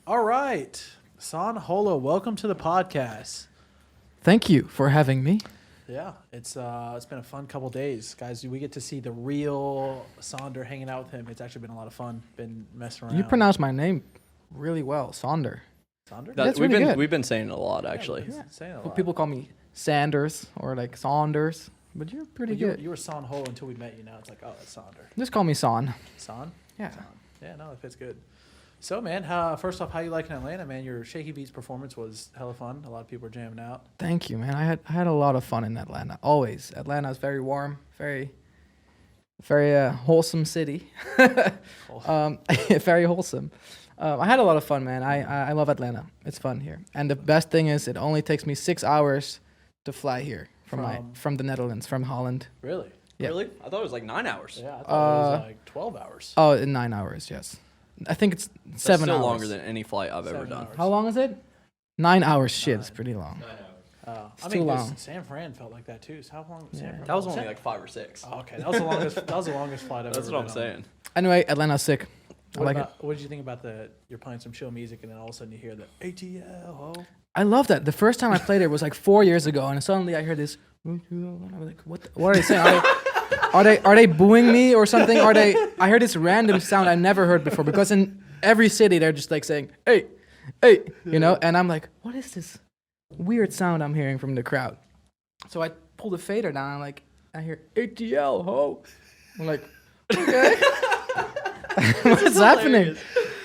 All right. San Holo, welcome to the podcast. Thank you for having me. Yeah, it's been a fun couple days. Guys, we get to see the real Sonder hanging out with him. It's actually been a lot of fun. Been messing around. You pronounce my name really well, Sonder. Sonder? That's we've really been good. we've been saying it a lot actually. Yeah, saying it a Well, lot. people call me Sanders or like Saunders, but you're pretty But good. you were San Holo until we met you. Now it's like, oh, that's Sonder. Just call me San. San? Yeah. San. Yeah, no, it fits good. So, man, first off, how you liking Atlanta, man? Your Shaky Beats performance was hella fun. A lot of people were jamming out. Thank you, man. I had a lot of fun in Atlanta. Always. Atlanta is very warm, very wholesome city. Very wholesome. I had a lot of fun, man. I love Atlanta. It's fun here. And the best thing is it only takes me 6 hours to fly here from the Netherlands, from Holland. Really? Yeah. Really? I thought it was like 9 hours. Yeah, I thought it was like 12 hours. Oh, in 9 hours, yes. I think it's That's 7 still hours. longer than any flight I've ever 7 done. hours. How long is it? 9 hours. Shit, it's pretty long. I It's mean, too long. San Fran felt like that too. So how long? Yeah. San Fran? That was only like 5 or 6. Oh, okay, that was the longest. That was the longest flight I've That's ever what I'm been on. saying. Anyway, Atlanta's sick. I like it. What did you think about you're playing some chill music and then all of a sudden you hear the ATL? Oh, I love that. The first time I played it was like 4 years ago, and suddenly I heard this. I was like, what are they saying? Are they booing me or something? I heard this random sound I never heard before, because in every city they're just like saying, hey, you know? And I'm like, what is this weird sound I'm hearing from the crowd? So I pull the fader down, and I hear ATL, ho. I'm like, okay. What's happening?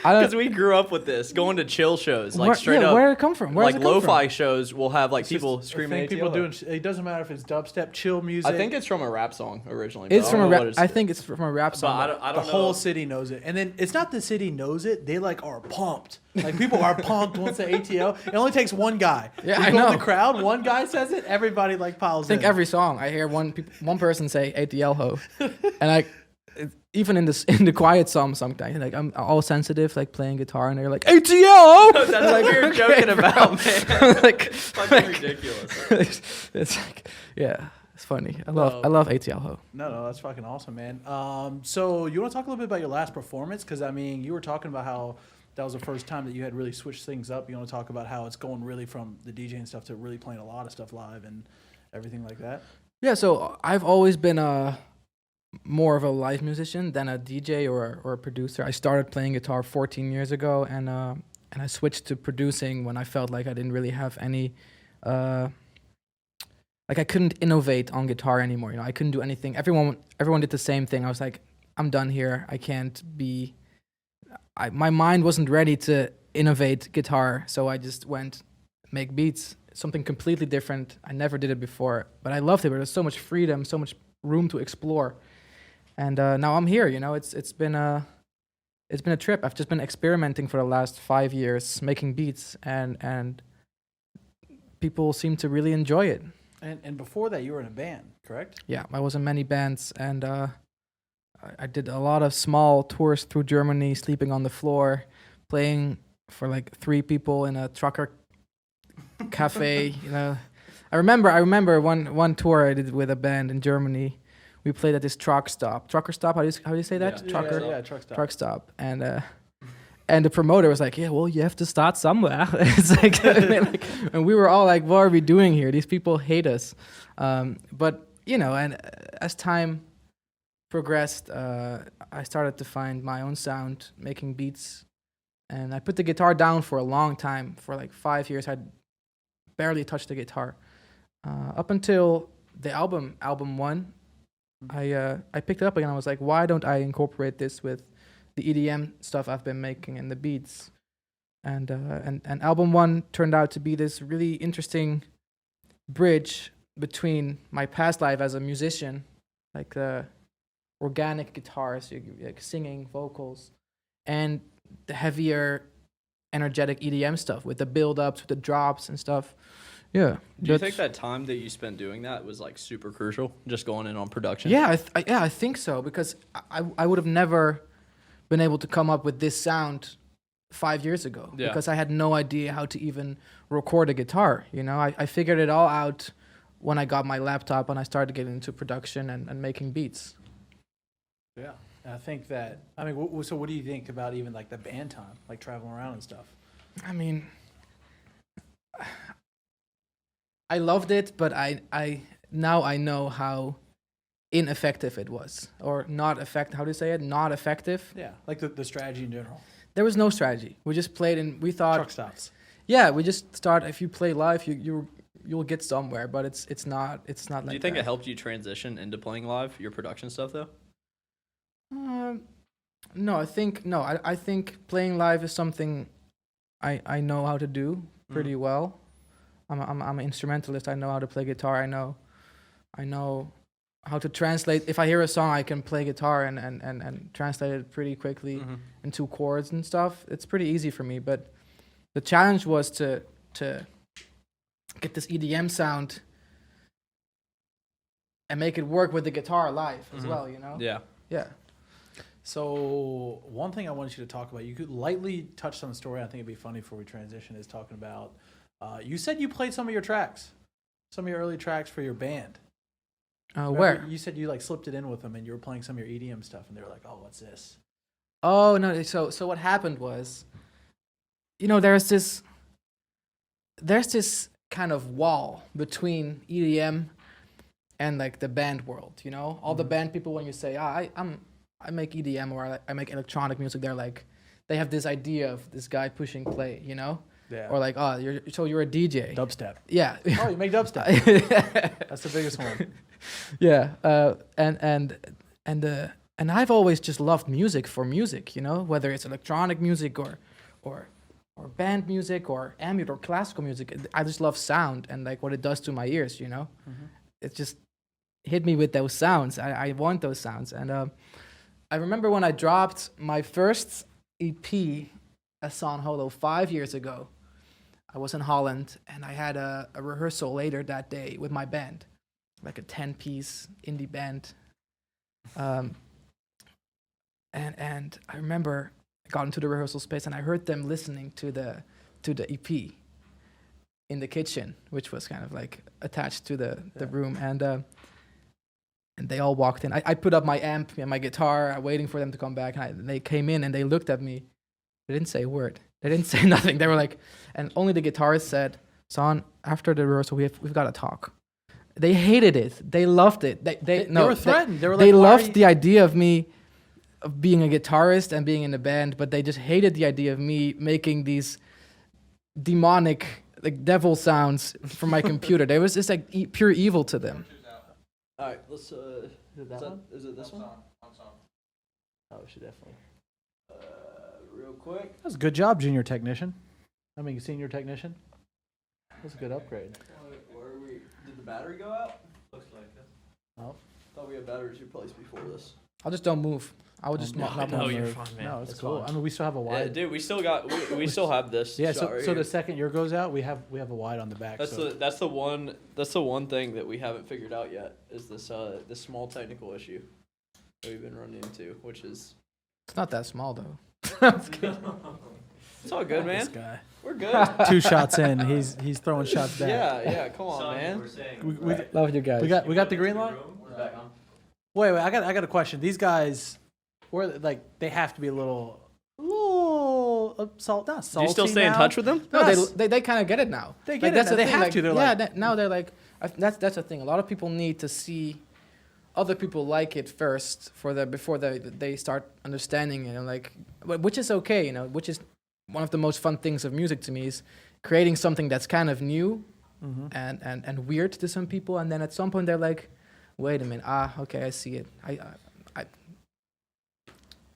I Because don't. we grew up with this, going to chill shows, like Where, straight yeah, up. where did it come from? Where Like does it come lo-fi from? shows will have like It's just people a screaming. thing people ATL. doing. It doesn't matter if it's dubstep, chill music. I think it's from a rap song originally. but It's I from don't a know rap. what I think it's from a rap But song. I the don't know. whole city knows it, and then it's not the city knows it. They like are pumped. Like people are pumped once the ATL. It only takes one guy. Yeah, You I go in know. the crowd. One guy says it. Everybody like piles I think in. every song I hear one person say ATL ho, and even in the quiet sometimes like I'm all sensitive, like playing guitar, and they're like ATL ho. That's what we were joking about, man. Like Fucking ridiculous. it's like, yeah, it's funny. I love ATL ho. No, that's fucking awesome, man. So you want to talk a little bit about your last performance? Because I mean, you were talking about how that was the first time that you had really switched things up. You want to talk about how it's going really from the DJing stuff to really playing a lot of stuff live and everything like that? Yeah, so I've always been more of a live musician than a DJ or a producer. I started playing guitar 14 years ago, and I switched to producing when I felt like I didn't really have any, like I couldn't innovate on guitar anymore. You know, I couldn't do anything. Everyone did the same thing. I was like, I'm done here. I can't be. My mind wasn't ready to innovate guitar, so I just went make beats, something completely different. I never did it before, but I loved it. But there's so much freedom, so much room to explore. And now I'm here, you know. It's been a trip. I've just been experimenting for the last 5 years, making beats, and people seem to really enjoy it. And before that, you were in a band, correct? Yeah, I was in many bands, and I did a lot of small tours through Germany, sleeping on the floor, playing for like 3 people in a trucker cafe. You know, I remember one tour I did with a band in Germany. We played at this trucker stop. How do you say that? Yeah. Trucker. Yeah, truck stop. Truck stop. And the promoter was like, yeah, well, you have to start somewhere. It's like, and we were all like, what are we doing here? These people hate us. But, you know, and as time progressed, I started to find my own sound, making beats. And I put the guitar down for a long time. For like 5 years, I barely touched the guitar. Up until the album 1, I picked it up again. I was like, why don't I incorporate this with the EDM stuff I've been making and the beats? And album 1 turned out to be this really interesting bridge between my past life as a musician, like the organic guitars, like singing, vocals, and the heavier, energetic EDM stuff with the build-ups, with the drops and stuff. Yeah. Do you think that time that you spent doing that was like super crucial, just going in on production? Yeah, I think so, because I would have never been able to come up with this sound 5 years ago, Yeah. because I had no idea how to even record a guitar. You know, I figured it all out when I got my laptop and I started getting into production and making beats. Yeah. And I think that, I mean, so what do you think about even like the band time, like traveling around and stuff? I mean, I loved it, but I now I know how ineffective it was, or not effective. How do you say it? Not effective. Yeah, like the strategy in general. There was no strategy. We just played, and we thought, Truck stops. yeah, we just start. If you play live, you'll get somewhere, but it's not like. Do you think that. it helped you transition into playing live, your production stuff though? No, I think playing live is something I know how to do pretty well. I'm an instrumentalist. I know how to play guitar. I know how to translate. If I hear a song, I can play guitar and translate it pretty quickly into chords and stuff. It's pretty easy for me. But the challenge was to get this EDM sound and make it work with the guitar live as well. You know? Yeah. Yeah. So one thing I wanted you to talk about, you could lightly touch on the story. I think it'd be funny before we transition. Is talking about. You said you played some of your tracks, some of your early tracks for your band. Remember, Where? you said you like slipped it in with them, and you were playing some of your EDM stuff, and they were like, "Oh, what's this?" Oh no! So what happened was, there's this kind of wall between EDM and like the band world. All the band people, when you say, I make EDM or I make electronic music, they're like, they have this idea of this guy pushing play, Yeah. or like, oh, you're a DJ. Dubstep. Yeah. Oh, you make dubstep. That's the biggest one. Yeah. And I've always just loved music for music, whether it's electronic music or band music or ambient or classical music. I just love sound and like what it does to my ears, It just hit me with those sounds. I want those sounds. And I remember when I dropped my first EP, a song Holo, 5 years ago. I was in Holland and I had a rehearsal later that day with my band, like a 10-piece indie band. And I remember I got into the rehearsal space and I heard them listening to the EP in the kitchen, which was kind of like attached to the room. And they all walked in. I put up my amp and my guitar, waiting for them to come back. And they came in and they looked at me. They didn't say a word. They didn't say nothing. They were like, and only the guitarist said, "Son, after the rehearsal, we've got to talk." They hated it. They loved it. They were threatened. They were like, they "Why are loved you-" the idea of me of being a guitarist and being in a band, but they just hated the idea of me making these demonic, like devil sounds from my computer. There was just like pure evil to them. All right, let's. Is it that one? Is it this one? Oh, we should definitely. Real quick. That was a good job, junior technician. I mean, senior technician. That's a good upgrade. Where are we? Did the battery go out? Looks like it. Oh. Thought we had batteries replaced before this. I'll just don't move. I would just No, not no, move. you're fine, man. No, it's It's cool. fine. I mean, we still have a Yeah, wide. dude, we still got we still have this. Yeah, shot right so the here. second your goes out, we have a wide on the back. That's so. the one thing that we haven't figured out yet is this small technical issue that we've been running into, which is It's not that small though. it's all good, This man. guy. We're good. 2 shots in, he's throwing shots back. Yeah, come on, man. We Love you guys. we got the green light. Wait, I got a question. These guys, they have to be a little not salty. Do you still stay in now. touch with them? No, Yes. they kind of get it now. They Like, get that's it. the They thing, have like, to. They're yeah, like, now they're like, that's the thing. A lot of people need to see other people like it first before they start understanding it, and like, which is okay, which is one of the most fun things of music to me is creating something that's kind of new and weird to some people, and then at some point they're like, wait a minute, okay, I see it. I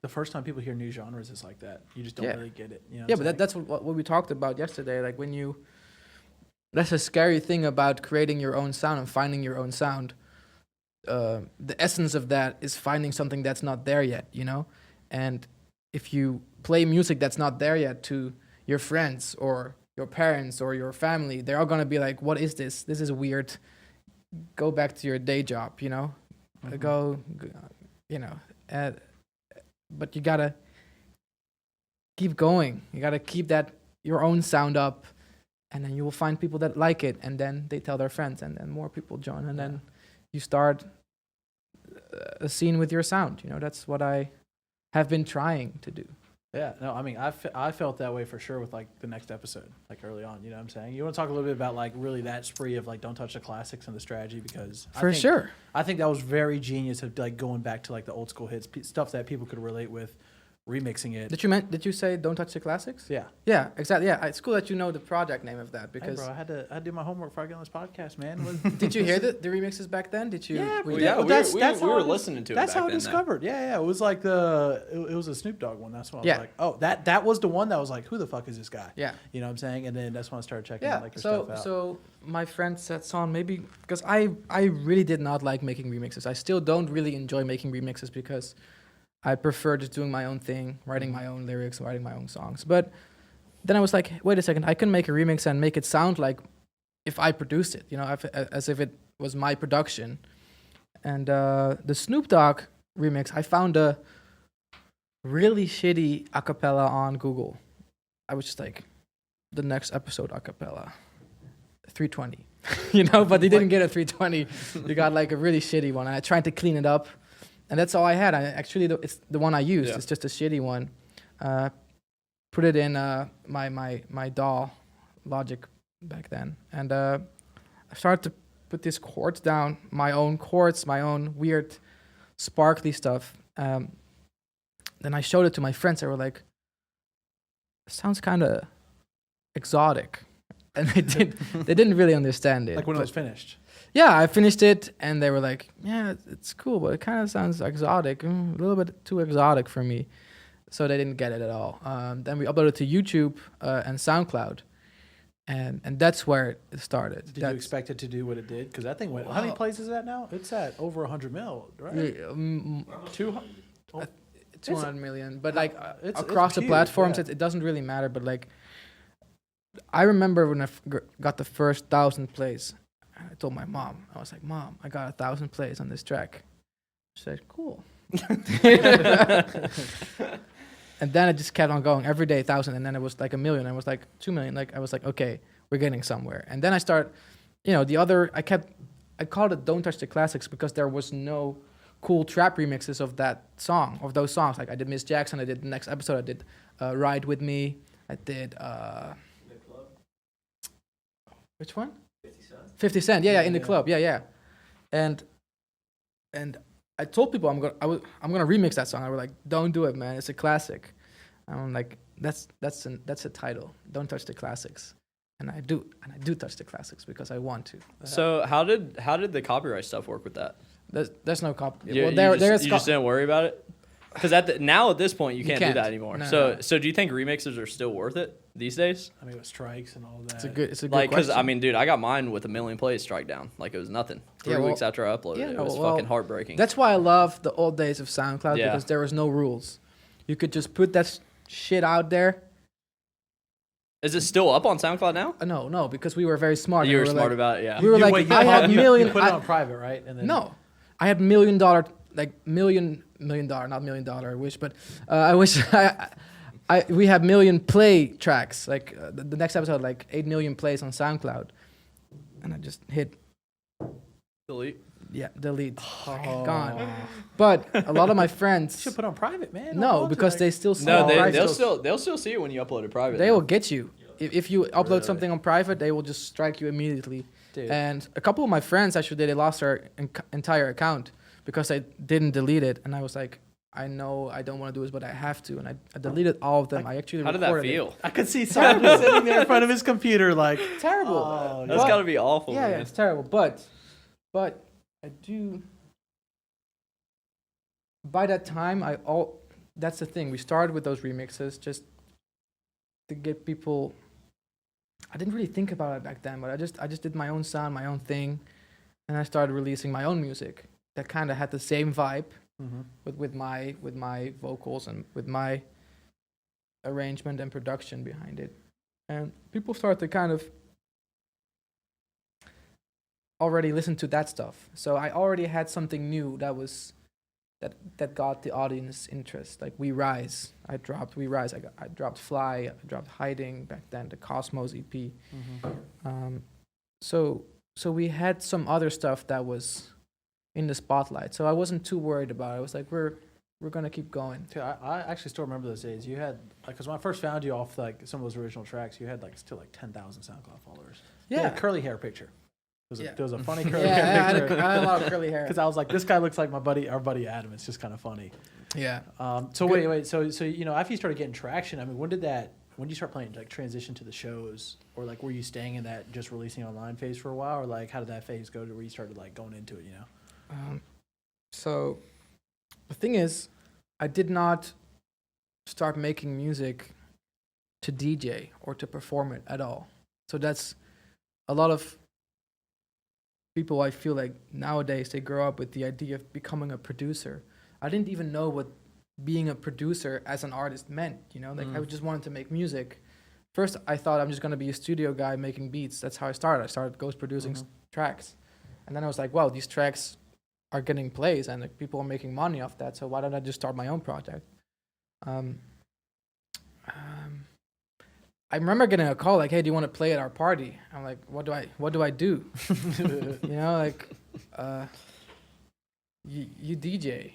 the first time people hear new genres is like that. You just don't Yeah. really get it. You know Yeah, what but I'm that's what we talked about yesterday. Like that's a scary thing about creating your own sound and finding your own sound. The essence of that is finding something that's not there yet, And if you play music that's not there yet to your friends or your parents or your family, they're all gonna be like, "What is this? This is weird. Go back to your day job, Mhm. Go, but you gotta keep going. You gotta keep your own sound up, and then you will find people that like it, and then they tell their friends, and then more people join, and then you start a scene with your sound. That's what I have been trying to do. Yeah, no, I mean, I felt that way for sure with like the next episode, like early on. You know what I'm saying? You want to talk a little bit about like really that spree of like don't touch the classics and the strategy because For sure. I think that was very genius of like going back to like the old school hits, stuff that people could relate with, remixing it. Did you say don't touch the classics? Yeah. Yeah, exactly. Yeah, it's cool that you know the project name of that Hey, because bro, I had to do my homework before I get on this podcast, man. did you hear the remixes back then? Did you? Yeah, we well, did? yeah, we that's were how I was- listening to it. That's back how I then, though. discovered. Yeah, it was like it was a Snoop Dogg one. That's when I was Yeah. like, oh, that was the one that was like, who the fuck is this guy? Yeah. You know what I'm saying? And then that's when I started checking Yeah. like your So stuff out. so my friend said, "Son, maybe," because I really did not like making remixes. I still don't really enjoy making remixes because I prefer just doing my own thing, writing my own lyrics, writing my own songs. But then I was like, wait a second, I can make a remix and make it sound like if I produced it, as if it was my production. And the Snoop Dogg remix, I found a really shitty acapella on Google. I was just like, the next episode acapella, 320, but he didn't get a 320. He got like a really shitty one. And I tried to clean it up. And that's all I had. It's the one I used. Yeah. It's just a shitty one. Put it in my DAW Logic back then, and I started to put these chords down, my own chords, my own weird, sparkly stuff. Then I showed it to my friends. They were like, "Sounds kind of exotic," and they didn't really understand it. like when it but- was finished. yeah, I finished it, and they were like, "Yeah, it's cool, but it kind of sounds exotic, a little bit too exotic for me." So they didn't get it at all. Then we uploaded to YouTube and SoundCloud, and that's where it started. Did you expect it to do what it did? Because that thing went. How many Wow. plays is that now? It's at over 100 mil, right? Yeah, 200 million, but like it's across the huge, platforms, yeah. it doesn't really matter. But like, I remember when I got the first 1,000 plays. I told my mom, I was like, "Mom, I got 1,000 plays on this track." She said, "Cool." And then it just kept on going every day, 1,000, and then it was like 1 million. And it was like 2 million. Like I was like, okay, we're getting somewhere. And then I start, I called it "Don't Touch the Classics" because there was no cool trap remixes of those songs. Like I did Miss Jackson. I did the next episode. I did "Ride with Me." I did which one? 50 Cent. Yeah, in the club. Yeah. And I told people I'm gonna remix that song. I was like, "Don't do it, man. It's a classic." I'm like, that's a title. Don't touch the classics. And I do touch the classics because I want to. So how did the copyright stuff work with that? There's no copy. You, Well, you just didn't worry about it? Because at this point you can't do can't. that anymore. No. So do you think remixes are still worth it these days? I mean, with strikes and all that. it's a good Like, because question. I mean, dude, I got mine with 1 million plays strike down. Like it was nothing. 3 well, weeks after I uploaded it, it was well, fucking heartbreaking. That's why I love the old days of SoundCloud Yeah. because there was no rules. You could just put that shit out there. Is it still up on SoundCloud now? No, because we were very smart. You and were we smart like, about it, yeah. we were like, I had you million. put it I- on private, right? And then No, I had $1 million, like million dollar, not $1 million. I wish, but I wish we had million play tracks. Like the next episode, like 8 million plays on SoundCloud, and I just hit Delete. delete, Oh. gone. But a lot of my You friends, should put on private, man. no, because they still see No, it on private. they'll still see it when you upload it private. They now. will get you. If you upload Really? something on private, they will just strike you immediately. Dude. And a couple of my friends, actually, they lost their entire account because I didn't delete it. And I was like, I know I don't want to do this, but I have to. And I deleted all of them. I actually How did that recorded it. feel? I could see Simon sitting there in front of his computer, like Terrible. Oh, That's But- got to be awful. Yeah, man. it's terrible. But I do. By that time, that's the thing. We started with those remixes just to get people. I didn't really think about it back then, but I just did my own sound, my own thing, and I started releasing my own music that kind of had the same vibe with my vocals and with my arrangement and production behind it, and people started to kind of already listen to that stuff. So I already had something new that got the audience interest. Like We Rise, I dropped We Rise. I dropped Fly. I dropped Hiding back then. The Cosmos EP. So we had some other stuff that was in the spotlight. So I wasn't too worried about it. I was like, we're we're gonna keep going. Dude, I actually still remember those days. You had because when I first found you off like some of those original tracks, you had like still like 10,000 SoundCloud followers. You had Yeah. a curly hair picture. Yeah. There was a funny Yeah, curly I hair had, picture. I had a lot of curly hair. Because I was like, this guy looks like our buddy Adam. It's just kind of funny. Yeah. So Good. wait. So you know, after you started getting traction, I mean, when did you start playing, like transition to the shows, or like were you staying in that just releasing online phase for a while, or like how did that phase go to where you started like going into it? You know. So the thing is, I did not start making music to DJ or to perform it at all. So that's a lot of people, I feel like nowadays they grow up with the idea of becoming a producer. I didn't even know what being a producer as an artist meant, you know? Like I just wanted to make music. First, I thought I'm just going to be a studio guy making beats. That's how I started. I started ghost producing tracks. And then I was like, wow, these tracks are getting plays and like, people are making money off that. So why don't I just start my own project? I remember getting a call like, "Hey, do you want to play at our party?" I'm like, "What do I do?" You know, like, you DJ.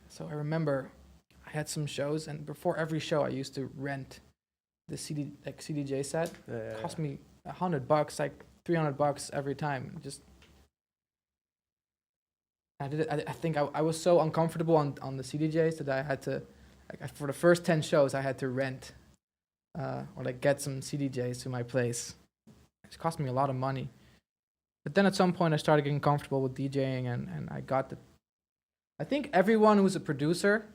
So I remember I had some shows, and before every show, I used to rent the CDJ set. It cost me $100, like $300 every time. Just I did it. I think I was so uncomfortable on the CDJs that I had to, like, for the first 10 shows, I had to rent. Or like get some CDJs to my place. It cost me a lot of money. But then at some point I started getting comfortable with DJing and I got the... I think everyone who's a producer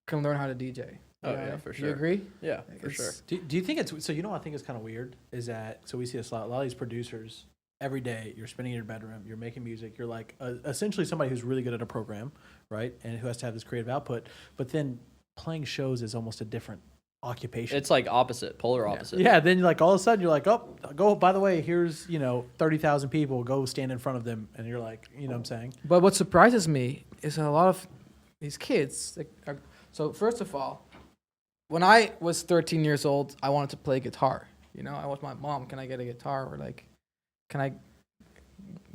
can learn how to DJ. Oh, yeah, for Do sure. you agree? Yeah, for sure. Do you think it's so? You know, what I think is kind of weird is that so we see this a lot of these producers every day. You're spending in your bedroom, you're making music. You're like essentially somebody who's really good at a program, right? And who has to have this creative output. But then playing shows is almost a different occupation. It's like polar opposite. Yeah, then like all of a sudden you're like, oh, go. By the way, here's 30,000 people. Go stand in front of them, and you're like, you know what I'm saying? But what surprises me is a lot of these kids. So first of all, when I was 13 years old, I wanted to play guitar. You know, I was my mom, can I get a guitar? Or like, can I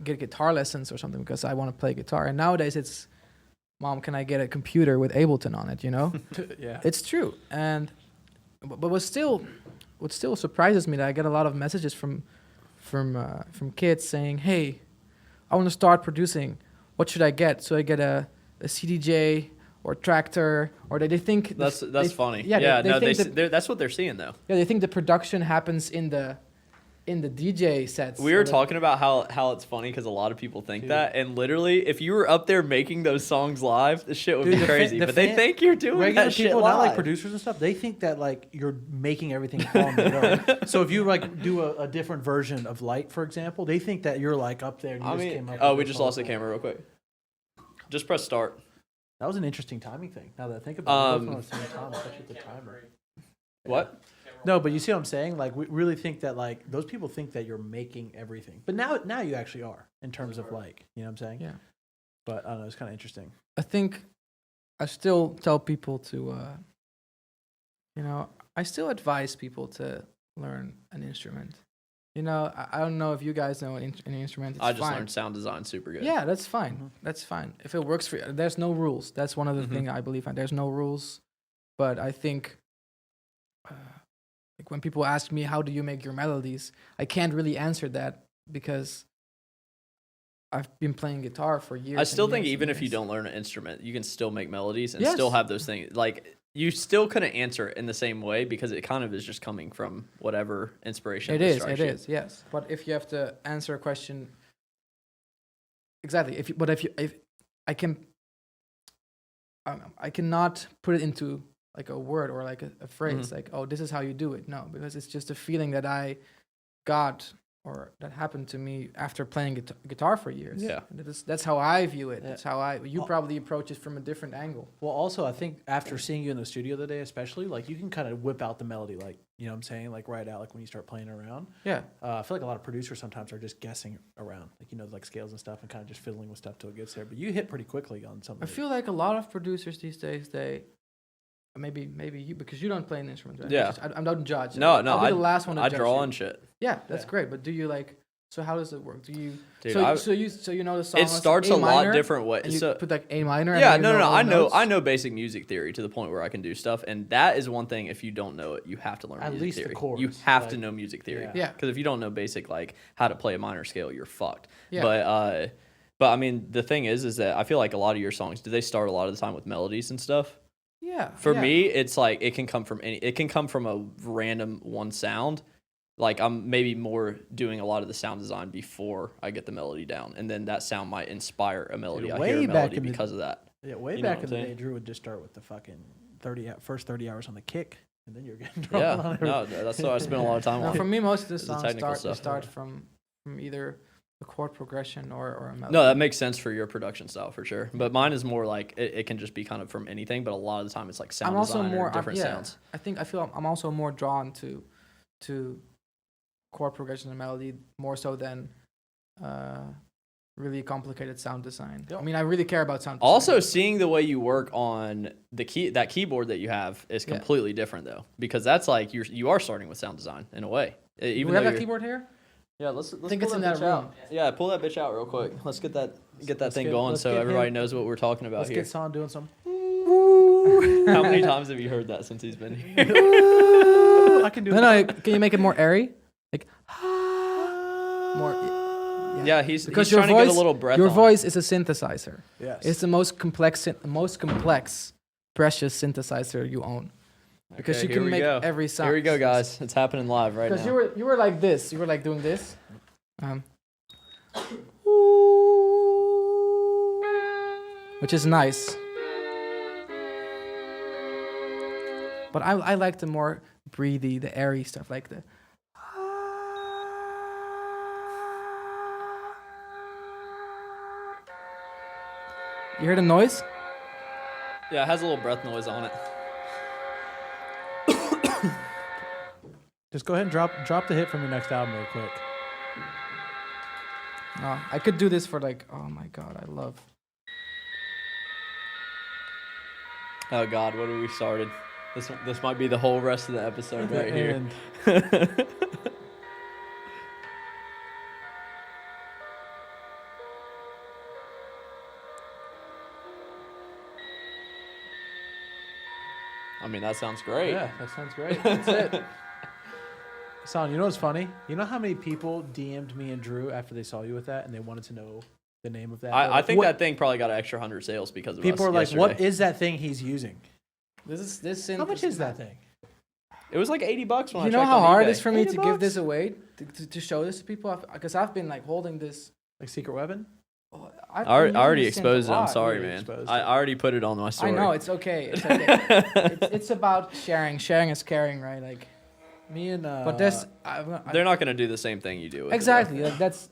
get guitar lessons or something because I want to play guitar? And nowadays it's, Mom, can I get a computer with Ableton on it? You know, Yeah, it's true. But what still surprises me that I get a lot of messages from kids saying, "Hey, I want to start producing. What should I get?" So I get a CDJ or tractor, or they think That's funny. Yeah, that's what they're seeing though. Yeah, they think the production happens in the DJ sets. We were talking about how it's funny because a lot of people think that, and literally, if you were up there making those songs live, the shit would be crazy. But they think you're doing regular that shit people, live. not like producers and stuff. They think that like you're making everything on the go. So if you like do a different version of Light, for example, they think that you're like up there. And you just came up oh, with we this just whole lost the thing. camera real quick. Just press start. That was an interesting timing thing. Now that I think about it, both on the same time, especially with the timer. What? No, but you see what I'm saying? Like, we really think that, like, those people think that you're making everything. But now you actually are, in terms of, like, you know what I'm saying? Yeah. But, I don't know, it's kind of interesting. I think I still tell people to, I still advise people to learn an instrument. You know, I don't know if you guys know an instrument. It's I just fine. learned sound design super good. Yeah, that's fine. That's fine. If it works for you, there's no rules. That's one of the things I believe in. There's no rules. But I think, like when people ask me, how do you make your melodies? I can't really answer that because I've been playing guitar for years. I still think years even and if you years. don't learn an instrument, you can still make melodies and Yes. still have those things. Like, you still couldn't answer it in the same way because it kind of is just coming from whatever inspiration. It strikes is, you. yes. But if you have to answer a question, exactly. If I can, I cannot put it into like a word or like a phrase, like, oh, this is how you do it. No, because it's just a feeling that I got or that happened to me after playing guitar for years. Yeah. And that's how I view it. Yeah. That's how you probably approach it from a different angle. Well, also, I think after seeing you in the studio the day, especially, like, you can kind of whip out the melody, like, you know what I'm saying? Like, right out, like, when you start playing around. Yeah. I feel like a lot of producers sometimes are just guessing around, like, you know, like scales and stuff and kind of just fiddling with stuff till it gets there. But you hit pretty quickly on something. I feel like a lot of producers these days, maybe you, because you don't play an instrument, right? Yeah. I don't judge. No, I'll be I the last one to I judge draw you. and shit. Yeah, that's Yeah. great. But do you like So how does it work? Do you Dude, so you know the song? it as starts A a lot minor, different ways. and you So put like A minor. And yeah, then you no. all I the know notes? I know basic music theory to the point where I can do stuff, and that is one thing. If you don't know it, you have to learn At music least the theory. chords, You have to like- know music theory. Yeah. Yeah. Because if you don't know basic like how to play a minor scale, you're fucked. Yeah. But I mean, the thing is that I feel like a lot of your songs, do they start a lot of the time with melodies and stuff? Yeah. For yeah. me, it's like it can come from a random one sound. Like I'm maybe more doing a lot of the sound design before I get the melody down, and then that sound might inspire a melody. Dude, I way hear a back melody in the- because of that. Yeah, way You know back what in I'm the day, saying? Drew would just start with the fucking first 30 hours on the kick, and then you're getting Yeah, on everything. no, that's what I spent a lot of time No, on. for me, most of the It's the songs technical start stuff. from either a chord progression or a melody. No, that makes sense for your production style for sure. But mine is more like it can just be kind of from anything, but a lot of the time it's like sound I'm also design more or different yeah, sounds. I feel I'm also more drawn to chord progression and melody more so than really complicated sound design. Yep. I mean, I really care about sound design. Also, seeing the way you work on that keyboard that you have is Yeah. completely different though, because that's like you are starting with sound design in a way. Do Even we though have that you're- keyboard here? Yeah, let's think pull it's in that that bitch room. out. Yeah, pull that bitch out real quick. Let's get that Let's thing get- going let's so get everybody him- knows what we're talking about Let's here. get Son doing some. How many times have you heard that since he's been here? I can do No, it. no. Can you make it more airy? Like more. Yeah, he's Because trying to get a little breath. your on voice is a synthesizer. Yes. It's the most complex, precious synthesizer you own. Because Okay, you here can we make go. every sound. Here we go, guys. It's happening live right Because now. you were like this. You were like doing this. Which is nice. But I like the more breathy, the airy stuff, like the. You hear the noise? Yeah, it has a little breath noise on it. Just go ahead and drop the hit from your next album real quick. No, I could do this for like, oh my god, I love. Oh God, what have we started? This might be the whole rest of the episode right here. And I mean, that sounds great. yeah, that sounds great. That's it. Son, you know what's funny? You know how many people DM'd me and Drew after they saw you with that, and they wanted to know the name of that? They're I like, think "What-" that thing probably got an extra 100 sales because of people us are like, yesterday. "What is that thing he's using? This How much is that thing?" It was like $80 when I You know checked how on hard eBay. it is for me to give $80? this away, to show this to people? Because I've been like holding this. Like Secret Weapon? I already this thing exposed a it. I'm lot. sorry, Really man. exposed I it. already put it on my I story. know it's okay. It's okay. it's about sharing. Sharing is caring, right? Like, Me and but this, They're not gonna do the same thing you do. With it, though. exactly. Like that's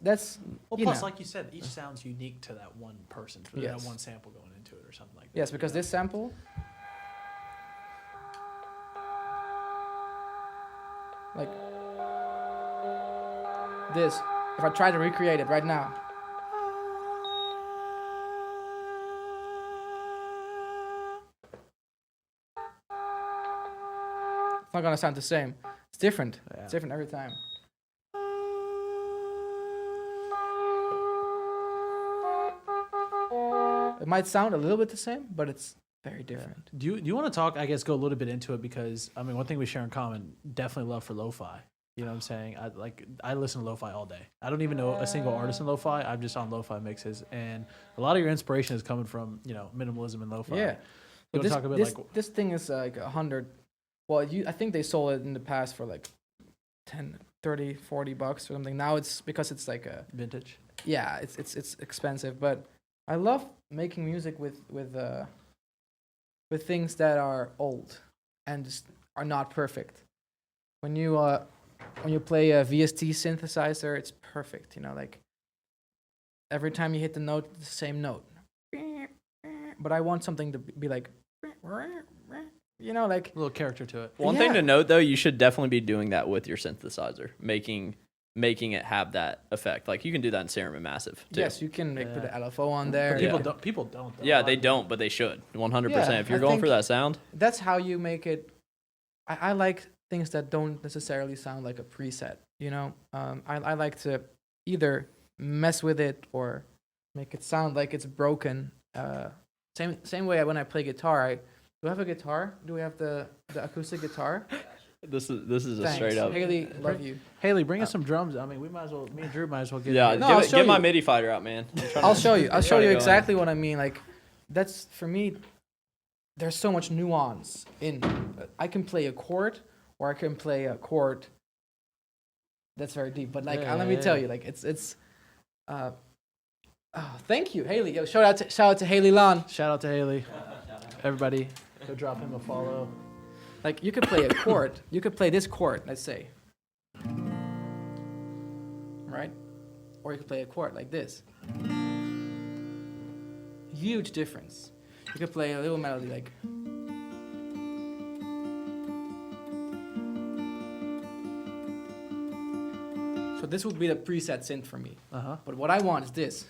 well, you plus, know. like you said, each sound's unique to that one person, for Yes. that one sample going into it or something like that. Yes, because this sample. Like this, if I try to recreate it right now, it's not gonna sound the same. It's different. Yeah. It's different every time. It might sound a little bit the same, but it's very different. Do you want to talk? I guess go a little bit into it because I mean, one thing we share in common, definitely love for lo-fi. You know what I'm saying? I listen to lo-fi all day. I don't even know a single artist in lo-fi. I'm just on lo-fi mixes, and a lot of your inspiration is coming from minimalism and lo-fi. Yeah. You But want this, to talk a bit this, like this thing is like 100. Well, I think they sold it in the past for like 10, 30, 40 bucks or something. Now it's because it's like a vintage? yeah, it's expensive. But I love making music with things that are old and just are not perfect. When you play a VST synthesizer, it's perfect. Like every time you hit the note, it's the same note. But I want something to be like, like A little character to it. One thing Yeah. to note though, you should definitely be doing that with your synthesizer, making it have that effect. Like you can do that in Serum and Massive too. yes, you can put Yeah. the LFO on there. But Yeah. people don't. Though. Yeah, they don't, but they should. 100%. Yeah, If you're I going for think- that sound, That's how you make it. I like things that don't necessarily sound like a preset. I like to either mess with it or make it sound like it's broken. Same way when I play guitar. Do I have a guitar? Do we have the acoustic guitar? This is a Thanks. straight up. Haley, love you. Haley, bring us some drums. I mean, we might as well. Me and Drew might as well get. Yeah, No, I'll show get my you. MIDI fighter out, man. I'll show you. I'll show you go exactly what I mean. Like, that's for me. There's so much nuance in. I can play a chord, or I can play a chord. That's very deep. But like, let me tell you, like, it's. Oh, thank you, Haley. Yo, shout out to Haley Lon. Shout out to Haley. Everybody, go drop him a follow. Like, you could play a chord. You could play this chord, let's say. Right? Or you could play a chord like this. Huge difference. You could play a little melody like. So this would be the preset synth for me. But what I want is this.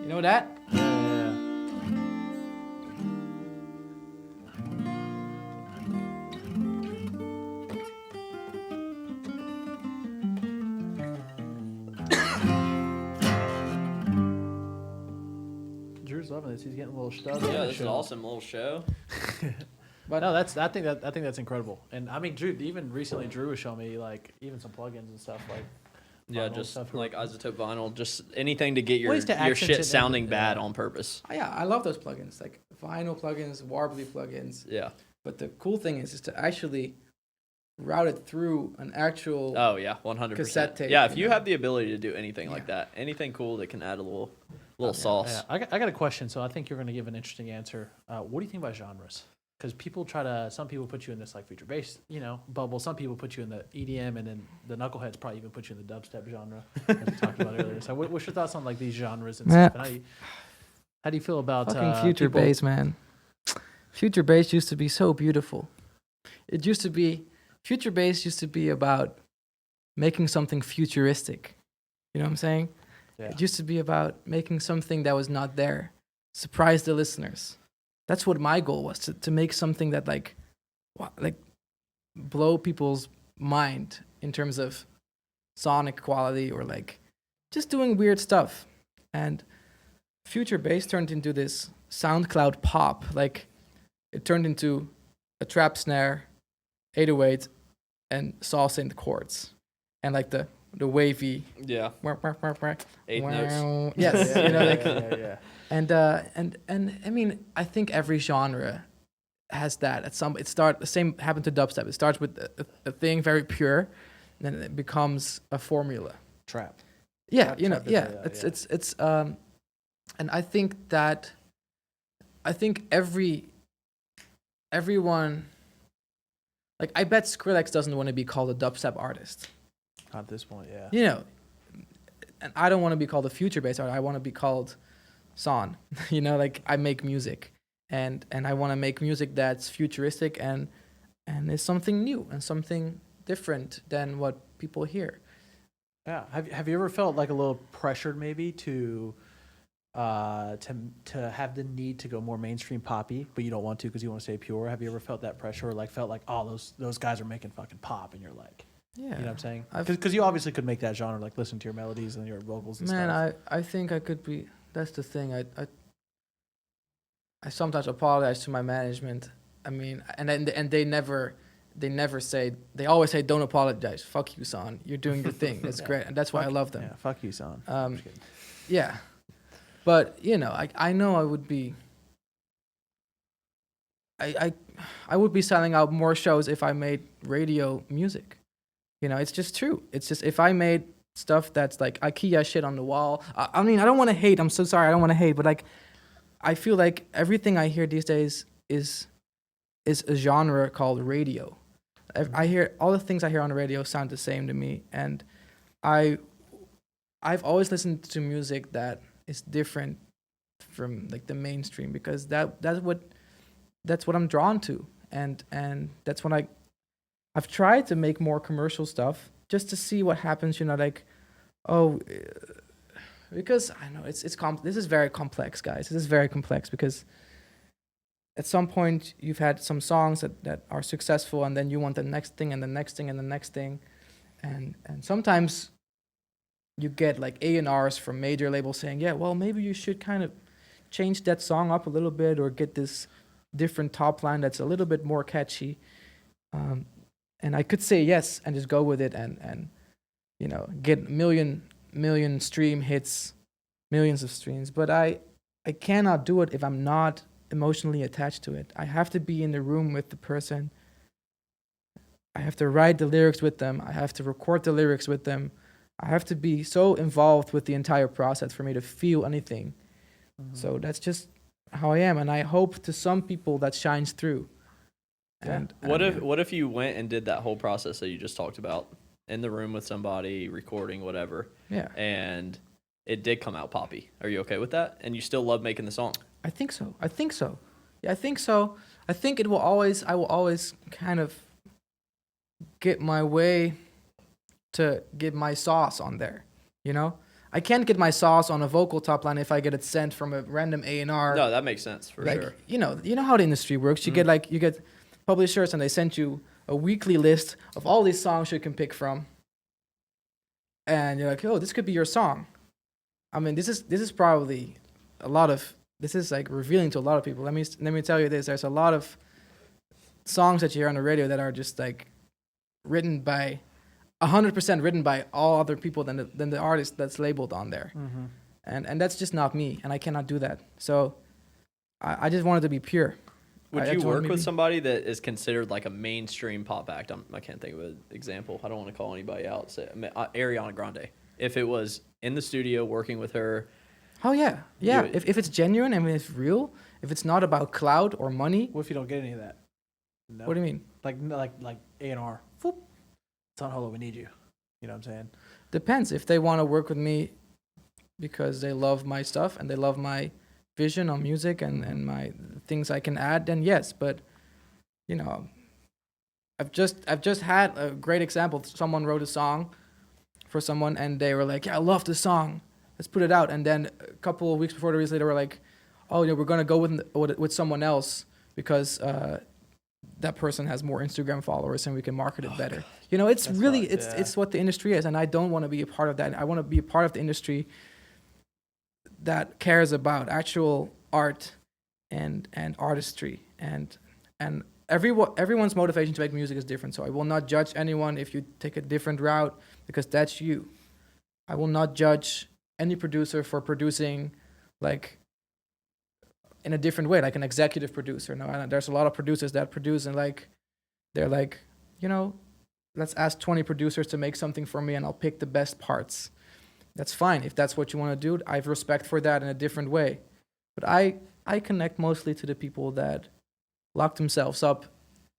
You know that? Yeah. Drew's loving this. He's getting a little stubbed. Yeah, this is awesome little show. But no, I think that's incredible. And I mean, Drew, even recently, Drew was showing me like even some plugins and stuff like. Yeah, Vinyl just stuff. like isotope vinyl, just anything to get your Ways to accent it shit and- sounding bad yeah. on purpose. Oh, yeah, I love those plugins, like vinyl plugins, warbly plugins. Yeah. But the cool thing is to actually route it through an actual. Oh yeah, 100%. Cassette tape, Yeah, if you you know? have the ability to do anything like Yeah. that, anything cool that can add a little sauce. Yeah. I got a question, so I think you're going to give an interesting answer. What do you think about genres? Because some people put you in this like future bass, bubble. Some people put you in the EDM, and then the knuckleheads probably even put you in the dubstep genre, as we talked about earlier. So, what's your thoughts on like these genres and stuff? And how do you feel about Fucking future people- bass, man. Future bass used to be so beautiful. Future bass used to be about making something futuristic. You know what I'm saying? Yeah. It used to be about making something that was not there. Surprise the listeners. That's what my goal was, to make something that like blow people's mind in terms of sonic quality or like just doing weird stuff. And future bass turned into this SoundCloud pop. Like it turned into a trap snare, 808, and saw synth chords, and like the wavy. Yeah. Eighth notes. Yes, you know, like. yeah. And I mean, I think every genre has that. The same happened to dubstep. It starts with a thing very pure, and then it becomes a formula. Trap. Yeah, Trap it's and I think everyone, like, I bet Skrillex doesn't want to be called a dubstep artist. At this point, yeah. You know, and I don't want to be called a future bass artist. I want to be called Son. Like I make music, and I want to make music that's futuristic and is something new and something different than what people hear. Yeah. Have you ever felt like a little pressured maybe to have the need to go more mainstream poppy, but you don't want to because you want to stay pure? Have you ever felt that pressure, or like felt like, oh, those guys are making fucking pop, and you're like, Yeah, you know what I'm saying? Because you obviously could make that genre, like listen to your melodies and your vocals and stuff. Man, I think I could be. That's the thing. I sometimes apologize to my management. I mean, and they never say. They always say, "Don't apologize. Fuck you, son. You're doing your thing. That's great." And that's why I love them. Yeah, fuck you, son. Yeah, but I know I would be. I would be selling out more shows if I made radio music. It's just true. It's just if I made stuff that's like IKEA shit on the wall. I mean, I don't want to hate. I'm so sorry. I don't want to hate, but like, I feel like everything I hear these days is a genre called radio. I hear all the things I hear on the radio sound the same to me, and I've always listened to music that is different from like the mainstream, because that's what I'm drawn to, and that's when I've tried to make more commercial stuff just to see what happens, because I know this is very complex, guys. This is very complex because at some point you've had some songs that are successful, and then you want the next thing and the next thing and the next thing, and sometimes you get like A&Rs from major labels saying, yeah, well, maybe you should kind of change that song up a little bit, or get this different top line that's a little bit more catchy. And I could say yes and just go with it, and get million stream hits, millions of streams. But I cannot do it if I'm not emotionally attached to it. I have to be in the room with the person. I have to write the lyrics with them. I have to record the lyrics with them. I have to be so involved with the entire process for me to feel anything. Mm-hmm. So that's just how I am, and I hope to some people that shines through. And what if you went and did that whole process that you just talked about, in the room with somebody, recording, whatever, and it did come out poppy? Are you okay with that? And you still love making the song? I think so. Yeah, I think so. I think I will always kind of get my way to get my sauce on there, I can't get my sauce on a vocal top line if I get it sent from a random A&R. No, that makes sense for sure. You know how the industry works. You get publishers, and they send you a weekly list of all these songs you can pick from, and you're like, oh, this could be your song. I mean, this is probably this is like revealing to a lot of people. Let me tell you this: there's a lot of songs that you hear on the radio that are just like written by 100% written by all other people than the artist that's labeled on there. Mm-hmm. And that's just not me, and I cannot do that. So I just wanted to be pure. Would you work with somebody that is considered like a mainstream pop act? I can't think of an example. I don't want to call anybody out. Say Ariana Grande. If it was in the studio working with her. Oh yeah. If it's genuine, I mean, it's real. If it's not about clout or money. What if you don't get any of that? No. What do you mean? Like A&R. Whoop. It's on Holo. We need you. You know what I'm saying? Depends. If they want to work with me because they love my stuff and they love my vision on music and my things I can add, then yes. But I've just had a great example. Someone wrote a song for someone, and they were like, yeah, I love this song, let's put it out. And then a couple of weeks before the release, they were like, oh yeah, we're gonna go with someone else because that person has more Instagram followers and we can market it better. God. It's That's really it's what the industry is, and I don't want to be a part of that. I want to be a part of the industry that cares about actual art and artistry, and everyone's motivation to make music is different. So I will not judge anyone if you take a different route, because that's you. I will not judge any producer for producing like in a different way, like an executive producer. No, there's a lot of producers that produce and they're like, let's ask 20 producers to make something for me and I'll pick the best parts. That's fine. If that's what you want to do, I have respect for that in a different way. But I connect mostly to the people that lock themselves up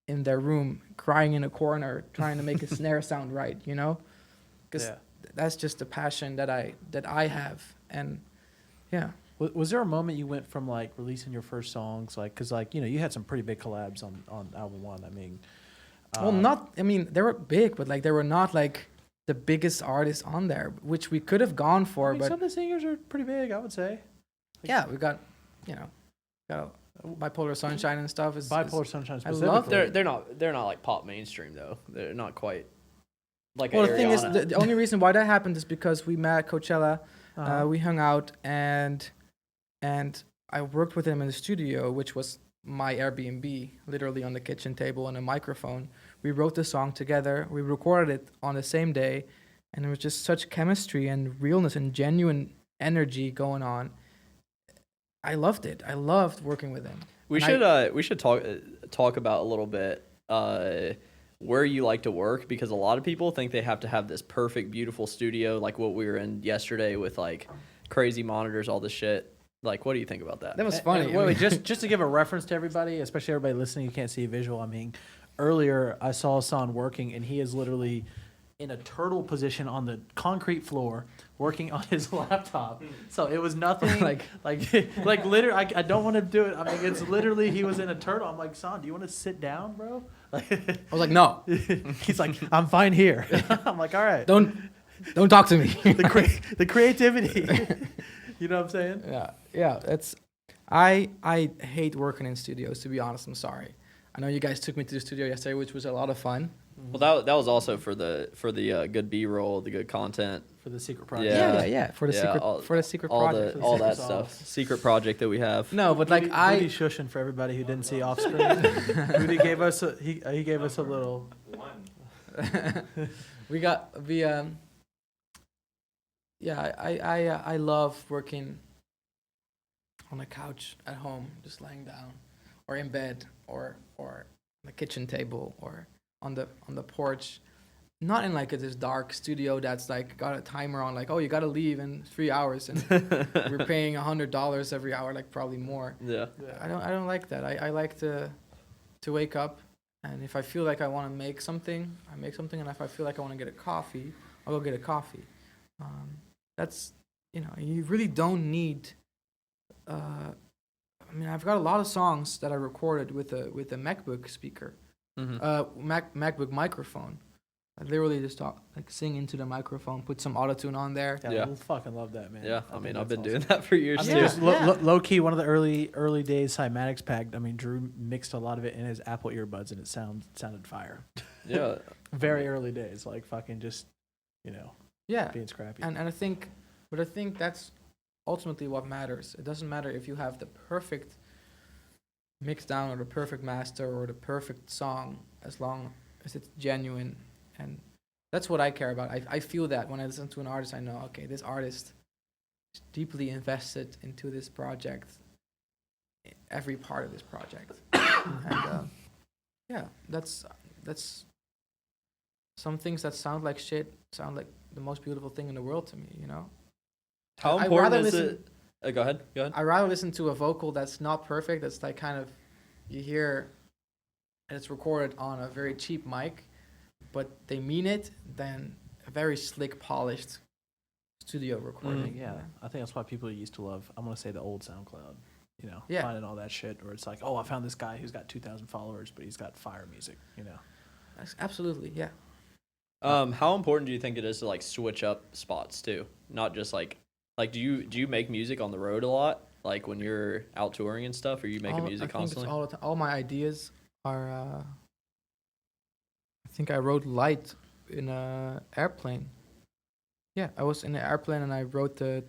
in their room, crying in a corner, trying to make a snare sound right, Because that's just the passion that I have. And yeah. Was there a moment you went from like releasing your first songs, like, because like you had some pretty big collabs on album one. I mean, they were big, but like they were not like the biggest artists on there, which we could have gone for. But some of the singers are pretty big, I would say. We got Bipolar Sunshine and stuff. Bipolar Sunshine specifically. I love they're not like pop mainstream though. They're not quite like. Well, the thing is, the only reason why that happened is because we met at Coachella. We hung out and I worked with him in the studio, which was my Airbnb, literally on the kitchen table and a microphone. We wrote the song together. We recorded it on the same day, and there was just such chemistry and realness and genuine energy going on. I loved it. I loved working with him. We should talk about a little bit where you like to work, because a lot of people think they have to have this perfect, beautiful studio like what we were in yesterday with like crazy monitors, all this shit. Like, what do you think about that? That was funny. Wait, just to give a reference to everybody, especially everybody listening, you can't see a visual. I mean, earlier I saw Hassan working, and he is literally in a turtle position on the concrete floor working on his laptop. So it was nothing like literally. I don't want to do it. I mean, it's literally he was in a turtle. I'm like, Hassan, do you want to sit down, bro? I was like, no. He's like, I'm fine here. I'm like, all right. Don't talk to me. The creativity. You know what I'm saying? Yeah. I hate working in studios, to be honest. I'm sorry. I know you guys took me to the studio yesterday, which was a lot of fun. Well, that was also for the good B-roll, the good content, For the secret project. Yeah. For the secret all project. all Secret that sauce. stuff, secret project that we have. No, but like Booty shushing for everybody who didn't see off screen. Booty gave us he gave us a little. I love working on a couch at home, just laying down, or in bed, or on the kitchen table, or on the porch. Not in like this dark studio that's like got a timer on, like, oh, you gotta leave in 3 hours, and we're paying $100 every hour, like probably more. Yeah. I don't like that. I like to wake up, and if I feel like I want to make something, I make something, and if I feel like I want to get a coffee, I'll go get a coffee. That's, you really don't need. I mean, I've got a lot of songs that I recorded with a MacBook speaker, MacBook microphone. I literally just sing into the microphone, put some autotune on there. Yeah. We'll fucking love that, man. Yeah, I think mean, that's I've been awesome. doing that for years I too. mean, just low key, one of the early days Cymatics packed. I mean, Drew mixed a lot of it in his Apple earbuds, and it sounded fire. Yeah. Very early days, like fucking just, Yeah, being scrappy. and I think that's ultimately what matters. It doesn't matter if you have the perfect mix down or the perfect master or the perfect song, as long as it's genuine. And that's what I care about. I feel that when I listen to an artist, I know, okay, this artist is deeply invested into this project, every part of this project. And that's some things that sound like shit sound like the most beautiful thing in the world to me, How I'd important rather is listen- it? Go ahead. I'd rather listen to a vocal that's not perfect, that's like kind of, you hear, and it's recorded on a very cheap mic, but they mean it, than a very slick, polished studio recording. Yeah, I think that's why people used to love. I'm gonna say the old SoundCloud. Yeah. Finding all that shit, where it's like, oh, I found this guy who's got 2,000 followers, but he's got fire music. Absolutely, yeah. How important do you think it is to like switch up spots too? Not just like do you make music on the road a lot? Like when you're out touring and stuff, or you making music I think it's constantly? all the time. All my ideas are. I think I wrote "Light" in a airplane. Yeah, I was in an airplane and I wrote the.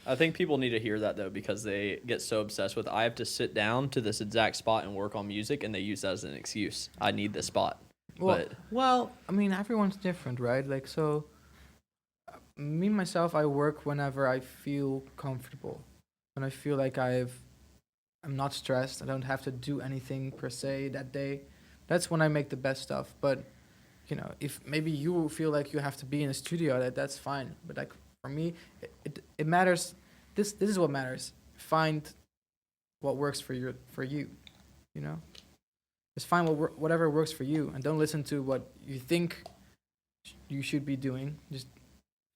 I think people need to hear that though, because they get so obsessed with, I have to sit down to this exact spot and work on music, and they use that as an excuse. I need this spot. Well, I mean, everyone's different, right? Like, so, me, myself, I work whenever I feel comfortable. When I feel like I'm not stressed, I don't have to do anything per se that day. That's when I make the best stuff. But, if maybe you feel like you have to be in a studio, that's fine. But like, for me, it matters. This is what matters. Find what works for you, Just find whatever works for you, and don't listen to what you think you should be doing. Just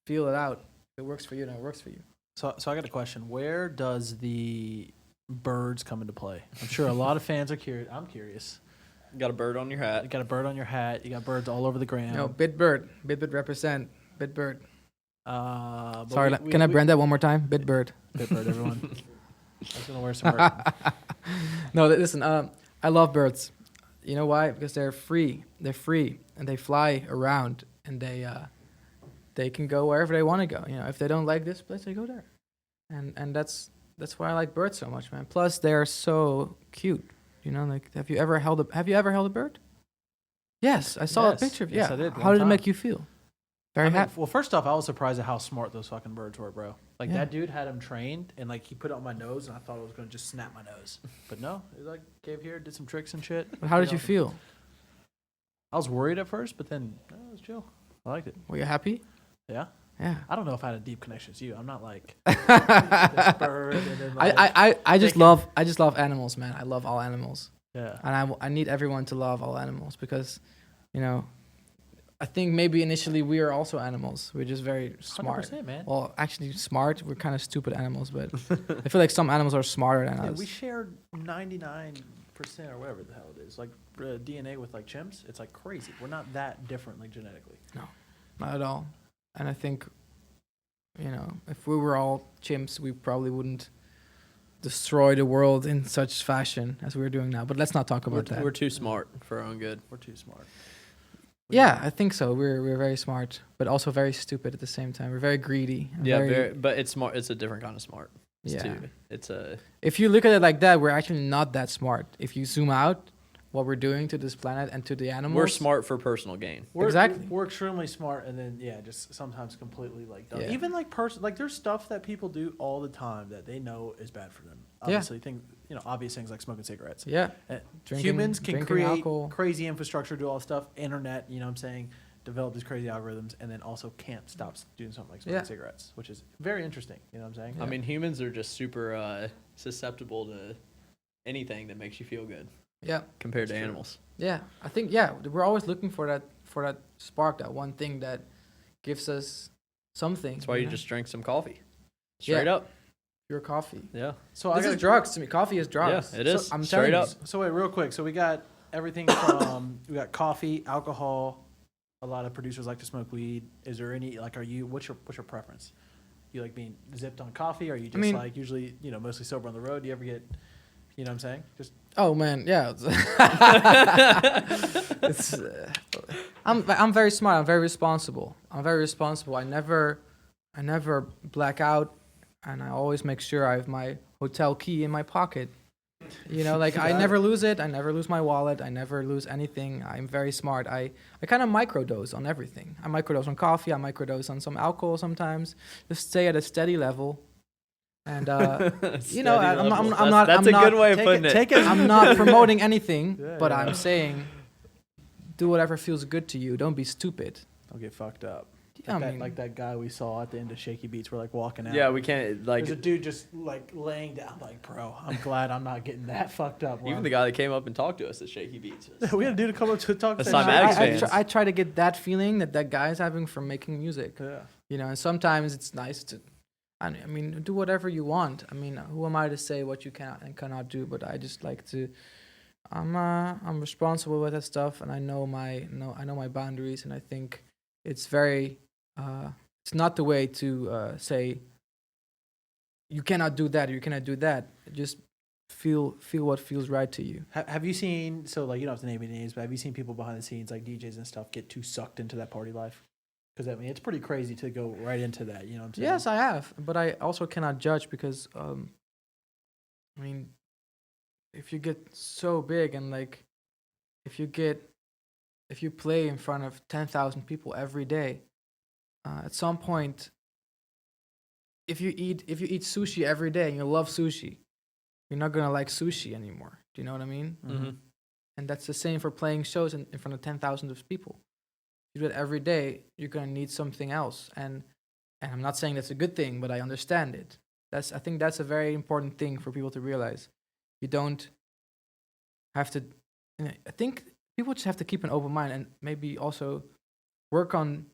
feel it out. If it works for you, then it works for you. So I got a question. Where does the birds come into play? I'm sure a lot of fans are curious. I'm curious. Got a bird on your hat. You got a bird on your hat. You got birds all over the gram. No, bitbird. Bitbird represent. Bitbird. But Sorry, can I brand that one more time? Bitbird. Bitbird, everyone. I was gonna wear some bird. No, listen. I love birds. You know why? Because they're free. They're free, and they fly around, and they can go wherever they want to go. If they don't like this place, they go there, and that's why I like birds so much, man. Plus, they're so cute. Like, have you ever held a bird? Yes, I saw a picture of. Yes, Yeah, I did, how one did it time. make you feel? Very happy. Well, first off, I was surprised at how smart those fucking birds were, bro. Like, Yeah. that dude had them trained, and like he put it on my nose, and I thought it was gonna just snap my nose, but no, it like came here, did some tricks and shit. But how did Pretty you awesome. feel? I was worried at first, but then no, it was chill. I liked it. Were you happy? Yeah. Yeah. I don't know if I had a deep connection to you. I'm not like this bird, and then like, I just love animals, man. I love all animals. yeah. And I need everyone to love all animals, because, I think maybe initially we are also animals. We're just very smart. 100%, man. Well, actually smart. We're kind of stupid animals, but I feel like some animals are smarter than Yeah, us. we share 99% or whatever the hell it is. Like DNA with like chimps, it's like crazy. We're not that different, like genetically. Not at all. And I think you know, if we were all chimps, we probably wouldn't destroy the world in such fashion as we're doing now. But let's not talk about that. We're too smart for our own good. We're too smart. Yeah, I think so. We're very smart, but also very stupid at the same time. We're very greedy. and Yeah, but it's smart. It's a different kind of smart. Yeah. It's a If you look at it like that, we're actually not that smart. If you zoom out, what we're doing to this planet and to the animals. we're smart for personal gain. Exactly. We're extremely smart, and then just sometimes completely like dumb. Yeah. Even like like there's stuff that people do all the time that they know is bad for them. Yeah. Obviously, obvious things like smoking cigarettes. Yeah. Humans can drinking create alcohol. crazy infrastructure, do all this stuff. Internet, you know what I'm saying, develop these crazy algorithms, and then also can't stop doing something like smoking Yeah. cigarettes, which is very interesting. You know what I'm saying? I mean, humans are just super susceptible to anything that makes you feel good Yeah. compared That's to true. animals. Yeah. I think we're always looking for that spark, that one thing that gives us something. That's why you know? just drank some coffee. Straight Yeah. up. pure coffee. Yeah. So This is drugs to me. Coffee is drugs. Yeah, it is. So I'm Straight telling up. you. So wait, real quick. So we got everything from we got coffee, alcohol. A lot of producers like to smoke weed. Is there any like? What's your preference? You like being zipped on coffee? Or are you just mean- like usually mostly sober on the road? Do you ever get, you know what I'm saying? Just Oh man, yeah. It's, I'm very smart. I'm very responsible. I never black out, and I always make sure I have my hotel key in my pocket. You know, like I never lose it. I never lose my wallet. I never lose anything. I'm very smart. I kind of microdose on everything. I microdose on coffee. I microdose on some alcohol sometimes. Just stay at a steady level. And you know, I'm not. That's I'm a not, good way of putting it. take it. I'm not promoting anything, Yeah, but yeah. I'm saying, do whatever feels good to you. Don't be stupid. Don't get fucked up. Yeah, Like, I that, mean- like that guy we saw at the end of Shaky Beats. We're like walking out. Yeah, we can't like There's a dude just like laying down. Like, bro, I'm glad I'm not getting that fucked up. even the guy that came up and talked to us at Shaky Beats. we had a dude to come up to talk. The to Cymatics fans. I try to get that feeling that guy's having from making music. Yeah. You know, and sometimes it's nice to, I mean, do whatever you want. I mean, who am I to say what you can and cannot do? But I just like to, I'm responsible with that stuff, and I know my boundaries, and I think it's very, it's not the way to say you cannot do that or you cannot do that. Just feel what feels right to you. Have you seen? So like you don't have to name any names, but have you seen people behind the scenes like DJs and stuff get too sucked into that party life? Because I mean, it's pretty crazy to go right into that. You know what I'm saying? Yes, I have, but I also cannot judge because, I mean, if you get so big and like, if you play in front of 10,000 people every day, at some point, if you eat sushi every day and you love sushi, you're not gonna like sushi anymore. Do you know what I mean? Mm-hmm. And that's the same for playing shows in front of 10,000 of people. You do it every day, you're gonna need something else. And I'm not saying that's a good thing, but I understand it. I think that's a very important thing for people to realize. You don't have to. I think people just have to keep an open mind and maybe also work on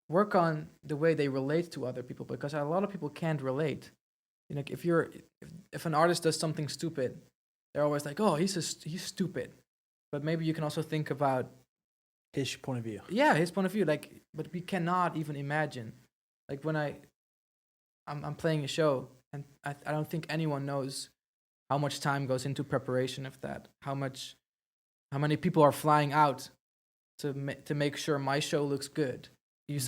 the way they relate to other people, because a lot of people can't relate. You know, if an artist does something stupid, they're always like, "Oh, he's stupid." But maybe you can also think about his point of view. Yeah, his point of view. Like, but we cannot even imagine. Like when I'm playing a show, and I don't think anyone knows how much time goes into preparation of that. How many people are flying out to make sure my show looks good.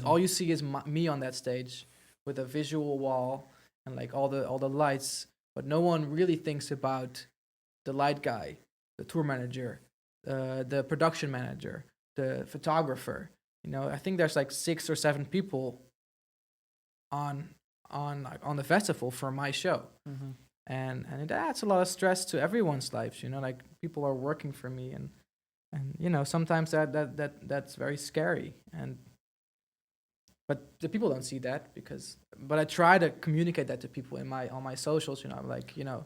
All you see is me on that stage with a visual wall and like all the lights, but no one really thinks about the light guy, the tour manager, the production manager, the photographer. You know, I think there's like 6 or 7 people on the festival for my show. Mm-hmm. And it adds a lot of stress to everyone's lives, you know, like people are working for me, and you know, sometimes that's very scary. But the people don't see that but I try to communicate that to people on my socials, you know. I'm like, you know,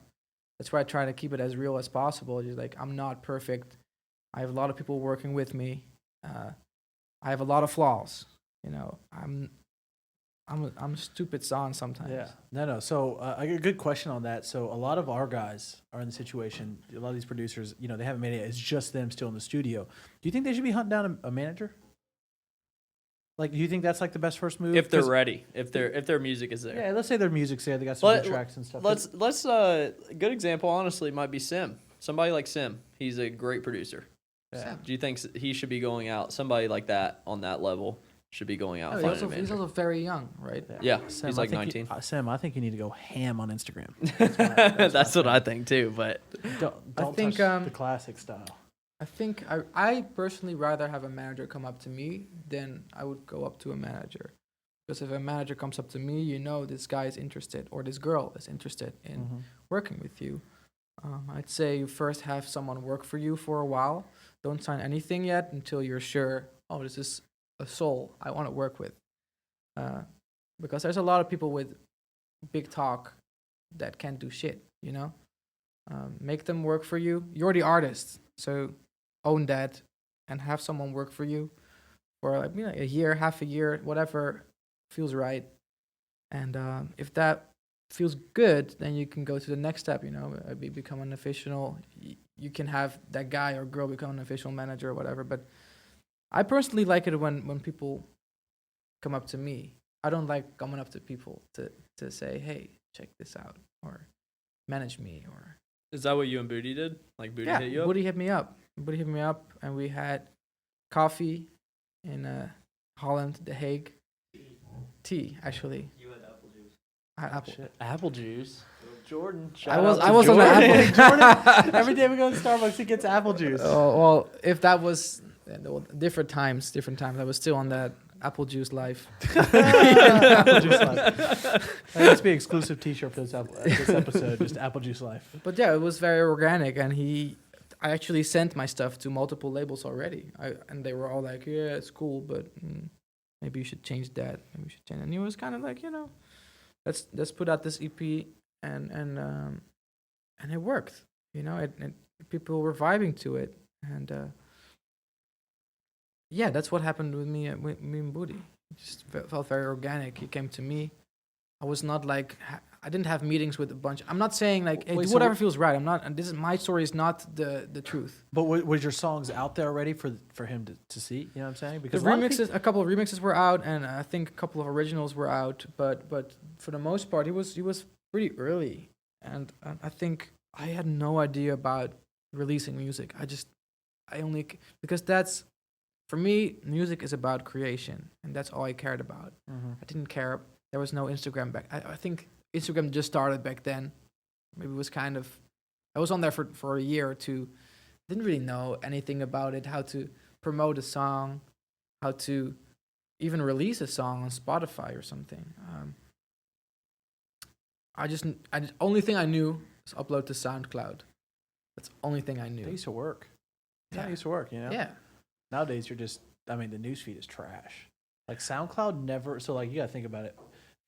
that's why I try to keep it as real as possible. Just like, I'm not perfect. I have a lot of people working with me. I have a lot of flaws, you know. I'm a stupid son sometimes. Yeah. No. So I got a good question on that. So a lot of our guys are in the situation. A lot of these producers, you know, they haven't made it. It's just them still in the studio. Do you think they should be hunting down a manager? Like, do you think that's like the best first move? If they're 'Cause- ready, if their music is there. Yeah, let's say their music's there. They got some Let- good tracks and stuff. Let's good example honestly might be Sim. Somebody like Sim. He's a great producer. Yeah. Do you think he should be going out? Somebody like that on that level should be going out. Oh, And finding a he's manager. also very young, right? Yeah, Sam, he's I like think 19. Sam, I think you need to go ham on Instagram. That's what I think too. But Don't think, touch the classic style. I think I personally rather have a manager come up to me than I would go up to a manager. Because if a manager comes up to me, you know this guy is interested or this girl is interested in working with you. I'd say you first have someone work for you for a while. Don't sign anything yet until you're sure, oh, this is a soul I want to work with. Because there's a lot of people with big talk that can't do shit, you know? Make them work for you. You're the artist, so own that and have someone work for you for like, you know, a year, half a year, whatever feels right. And if that feels good, then you can go to the next step, you know, become an official. You can have that guy or girl become an official manager or whatever. But I personally like it when people come up to me. I don't like coming up to people to say, hey, check this out, or manage me, or is that what you and Booty did? Like Booty hit you up? Booty hit me up. Booty hit me up, and we had coffee in Holland, The Hague. Tea, actually. You had apple juice. I had apple. Shit. Apple juice. Jordan. I was on the apple. Jordan. Every day we go to Starbucks, he gets apple juice. Oh, well, if that was different times, I was still on that apple juice life. Apple juice life. That needs to be an exclusive T-shirt for this episode. Just apple juice life. But yeah, it was very organic, and I actually sent my stuff to multiple labels already. And they were all like, yeah, it's cool, but maybe you should change that. Maybe you should change. And he was kind of like, you know, let's put out this EP, and it worked. You know, it people were vibing to it, and yeah, that's what happened with me and Booty. It just felt very organic. He came to me. I was not like I didn't have meetings with a bunch. I'm not saying like, hey, Wait, do so whatever feels right. I'm not. And this is my story. Is not the truth. But was your songs out there already for him to see? You know what I'm saying? Because The remixes, a couple of remixes were out, and I think a couple of originals were out. But for the most part, he was pretty early, and I think I had no idea about releasing music. Because that's, for me, music is about creation, and that's all I cared about. I didn't care. There was no Instagram back. I think Instagram just started back then. Maybe it was kind of, I was on there for a year or two. Didn't really know anything about it, how to promote a song, how to even release a song on Spotify or something. Only thing I knew was upload to SoundCloud. That's the only thing I knew. That used to work. Yeah. That used to work, you know? Yeah. Nowadays, the newsfeed is trash. Like, SoundCloud never, so, like, you got to think about it.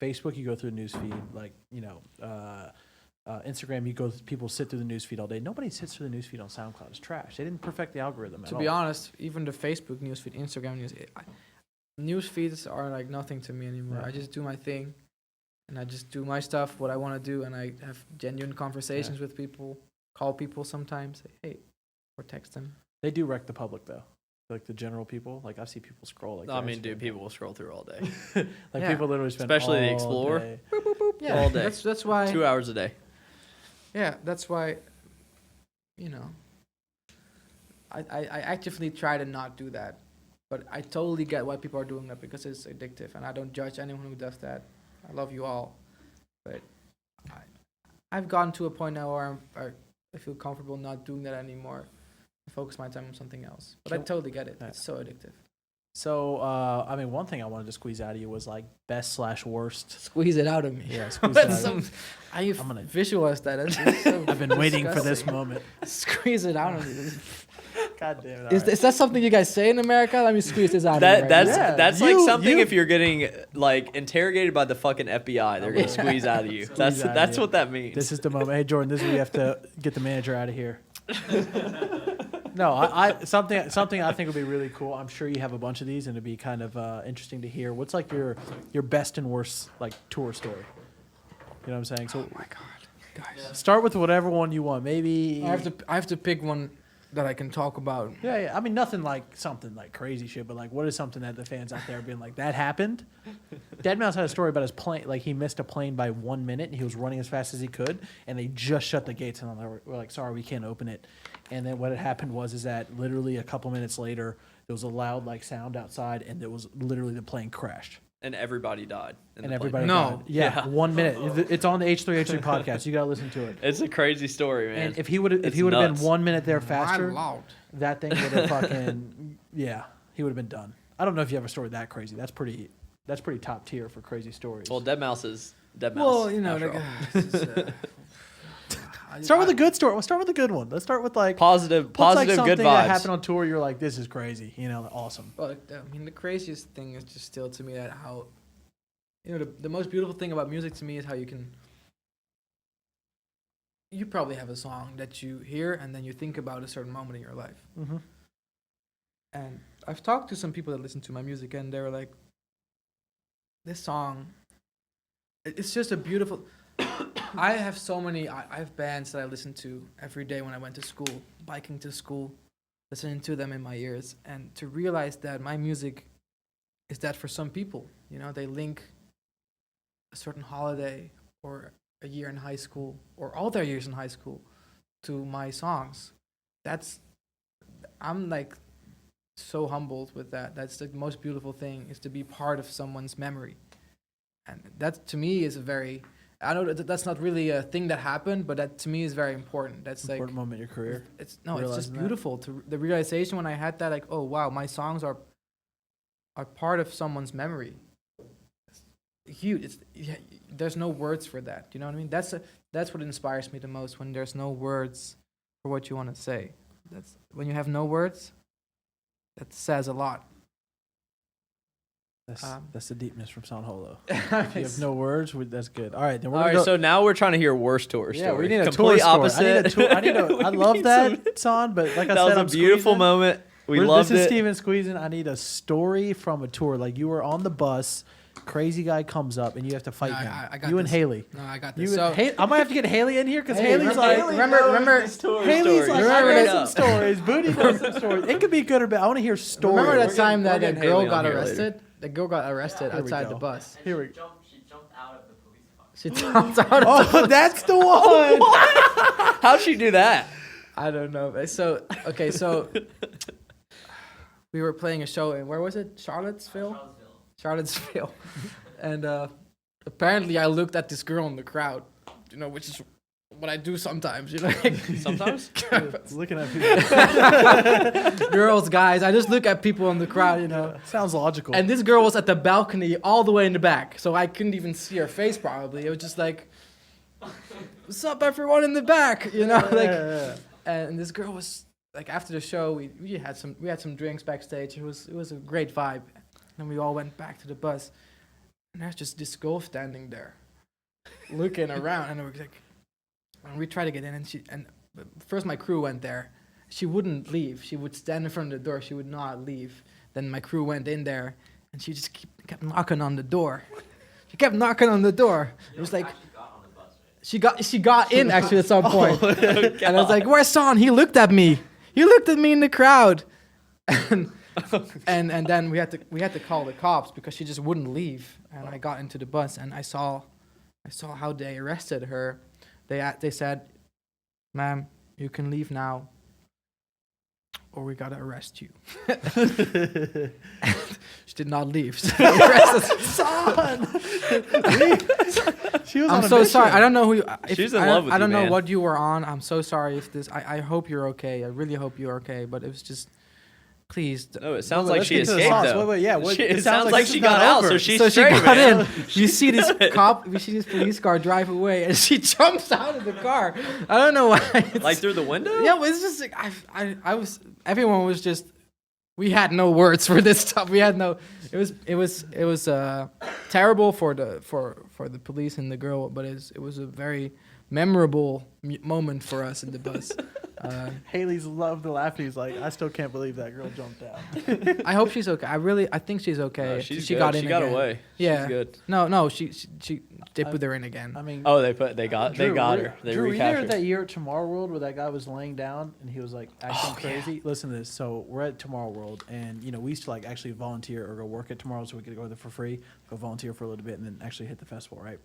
Facebook, you go through the newsfeed. Like, you know, Instagram, people sit through the newsfeed all day. Nobody sits through the newsfeed on SoundCloud. It's trash. They didn't perfect the algorithm at all. To be honest, even the Facebook newsfeed, Instagram newsfeeds are like nothing to me anymore. Yeah. I just do my thing, and I just do my stuff, what I want to do, and I have genuine conversations with people, call people sometimes, say, hey, or text them. They do wreck the public, though. Like, the general people. Like, I see people scroll. Like, I mean, dude, people will scroll through all day, like, Yeah. people literally spend especially the all Explorer. day. Yeah, All day. That's why. 2 hours a day. Yeah, that's why. You know, I actively try to not do that, but I totally get why people are doing that because it's addictive, and I don't judge anyone who does that. I love you all, but I've gotten to a point now where I feel comfortable not doing that anymore. I focus my time on something else, but I totally get it. Yeah. It's so addictive. So, one thing I wanted to squeeze out of you was, like, best/worst. Squeeze it out of me. Yeah, squeeze it out of you. I I'm gonna- visualize that. It's so I've been waiting for this disgusting. moment. Squeeze it out of me. God damn it. Is that something you guys say in America? Let me squeeze this out of you. That's like You- something you- if you're getting like interrogated by the fucking FBI, they're gonna squeeze out of you. Squeeze out of That's you. what that means. This is the moment. Hey, Jordan, this is where you have to get the manager out of here. No, something I think would be really cool. I'm sure you have a bunch of these, and it'd be kind of interesting to hear. What's like your best and worst like tour story? You know what I'm saying? So, Oh my god, guys! start with whatever one you want. Maybe I have to pick one that I can talk about. Yeah. I mean, nothing like something like crazy shit, but like, what is something that the fans out there being like, that happened? Deadmau5 had a story about his plane. Like, he missed a plane by 1 minute, and he was running as fast as he could, and they just shut the gates, and they were like, sorry, we can't open it. And then what had happened is that literally a couple minutes later, there was a loud like sound outside, and there was literally the plane crashed. And everybody died. And everybody No. died. Yeah, 1 minute. It's on the H3H3 podcast. You gotta listen to it. It's a crazy story, man. And if he would have It's been nuts. 1 minute there faster, My Lord. that thing would have fucking he would have been done. I don't know if you have a story that crazy. That's pretty top tier for crazy stories. Well, Deadmau5 is Deadmau5. Well, you know, after like, all. it's just, start with a good story. We'll start with a good one. Let's start with like positive, what's like good something vibes. that happened on tour. You're like, this is crazy. You know, awesome. Well, I mean, the craziest thing is just still to me that how, you know, the most beautiful thing about music to me is how you probably have a song that you hear and then you think about a certain moment in your life. Mm-hmm. And I've talked to some people that listen to my music and they're like, this song, it's just a beautiful. I have so many. I have bands that I listen to every day when I went to school, biking to school, listening to them in my ears, and to realize that my music is that for some people. You know, they link a certain holiday or a year in high school or all their years in high school to my songs. I'm like so humbled with that. That's the most beautiful thing, is to be part of someone's memory, and that to me is a very. I know that's not really a thing that happened, but that to me is very important. That's Important like moment in your career. it's just realizing that. beautiful to the realization when I had that, like, oh wow, my songs are part of someone's memory. It's huge. There's no words for that. You know what I mean? That's what inspires me the most, when there's no words for what you want to say. That's when you have no words. That says a lot. That's the deepness from Sound Holo. If you have no words, that's good. All right, then we're All gonna right, go. so now we're trying to hear worst tour Yeah, story. we need a Complete tour story. opposite. I love that song, but like I That said, was a I'm beautiful squeezing. moment. We loved This is it. Steven squeezing. I need a story from a tour. Like, you were on the bus, crazy guy comes up, and you have to fight No, him. I got You and this. Haley. No, I got You this. and I might have to get Haley in here because Hey, Haley's like. remember Haley's like, I Remember got some stories. Booty knows some stories. It could be good or bad. I want to hear stories. Remember that We're time getting- that we're a getting girl Haley got on here later. arrested? The girl got arrested Here we outside go. the bus. Here we go. She jumped out of the police car. She jumped out. Oh, that's the one. How'd she do that? I don't know. So okay, so we were playing a show in, where was it? Charlottesville. Charlottesville, and apparently I looked at this girl in the crowd, you know, which is what I do sometimes, you know. Sometimes? Looking at people. Girls, guys, I just look at people in the crowd, you know. Sounds logical. And this girl was at the balcony all the way in the back, so I couldn't even see her face probably. It was just like, what's up, everyone in the back, you know, like. yeah. And this girl was like, after the show, we had some drinks backstage. It was a great vibe. And we all went back to the bus, and there's just this girl standing there, looking around, and we tried to get in, and first my crew went there. She wouldn't leave. She would stand in front of the door. She would not leave. Then my crew went in there, and she just kept knocking on the door. She kept knocking on the door. It was like. She got in actually at some point, and I was like, "Where's Son?" He looked at me. He looked at me in the crowd, and then we had to call the cops because she just wouldn't leave. And I got into the bus and I saw how they arrested her. They said, "Ma'am, you can leave now, or we gotta arrest you." She did not leave. So they arrested Son. She was on I'm a so mission. sorry. I don't know who you. She's in love with I you, don't know man. what you were on. I'm so sorry if this. I hope you're okay. I really hope you're okay. But it was just, please. No, it sounds Wait, like let's she get to the escaped sauce. though. Wait, yeah. What, It sounds like this she is not got out, over. so she's So she straight, got man. in. You see this we see this police car drive away, and she jumps out of the car. I don't know why. Like through the window? Yeah, but it's just like I was. Everyone was just. We had no words for this stuff. We had no. It was terrible for the police and the girl, but it was a very memorable moment for us in the bus. Haley's loved the laugh. He's like, I still can't believe that girl jumped out. I hope she's okay. I think she's okay. No, she's she good. got in. She got again. away. Yeah. She's good. No, she they put her in again. I mean, Oh, they got Drew, her. They Drew, were you there recaptured. that year at Tomorrow World where that guy was laying down and he was like acting Oh, crazy? Listen to this. So we're at Tomorrow World, and we used to like actually volunteer or go work at Tomorrow, so we could go there for free, go volunteer for a little bit, and then actually hit the festival, right?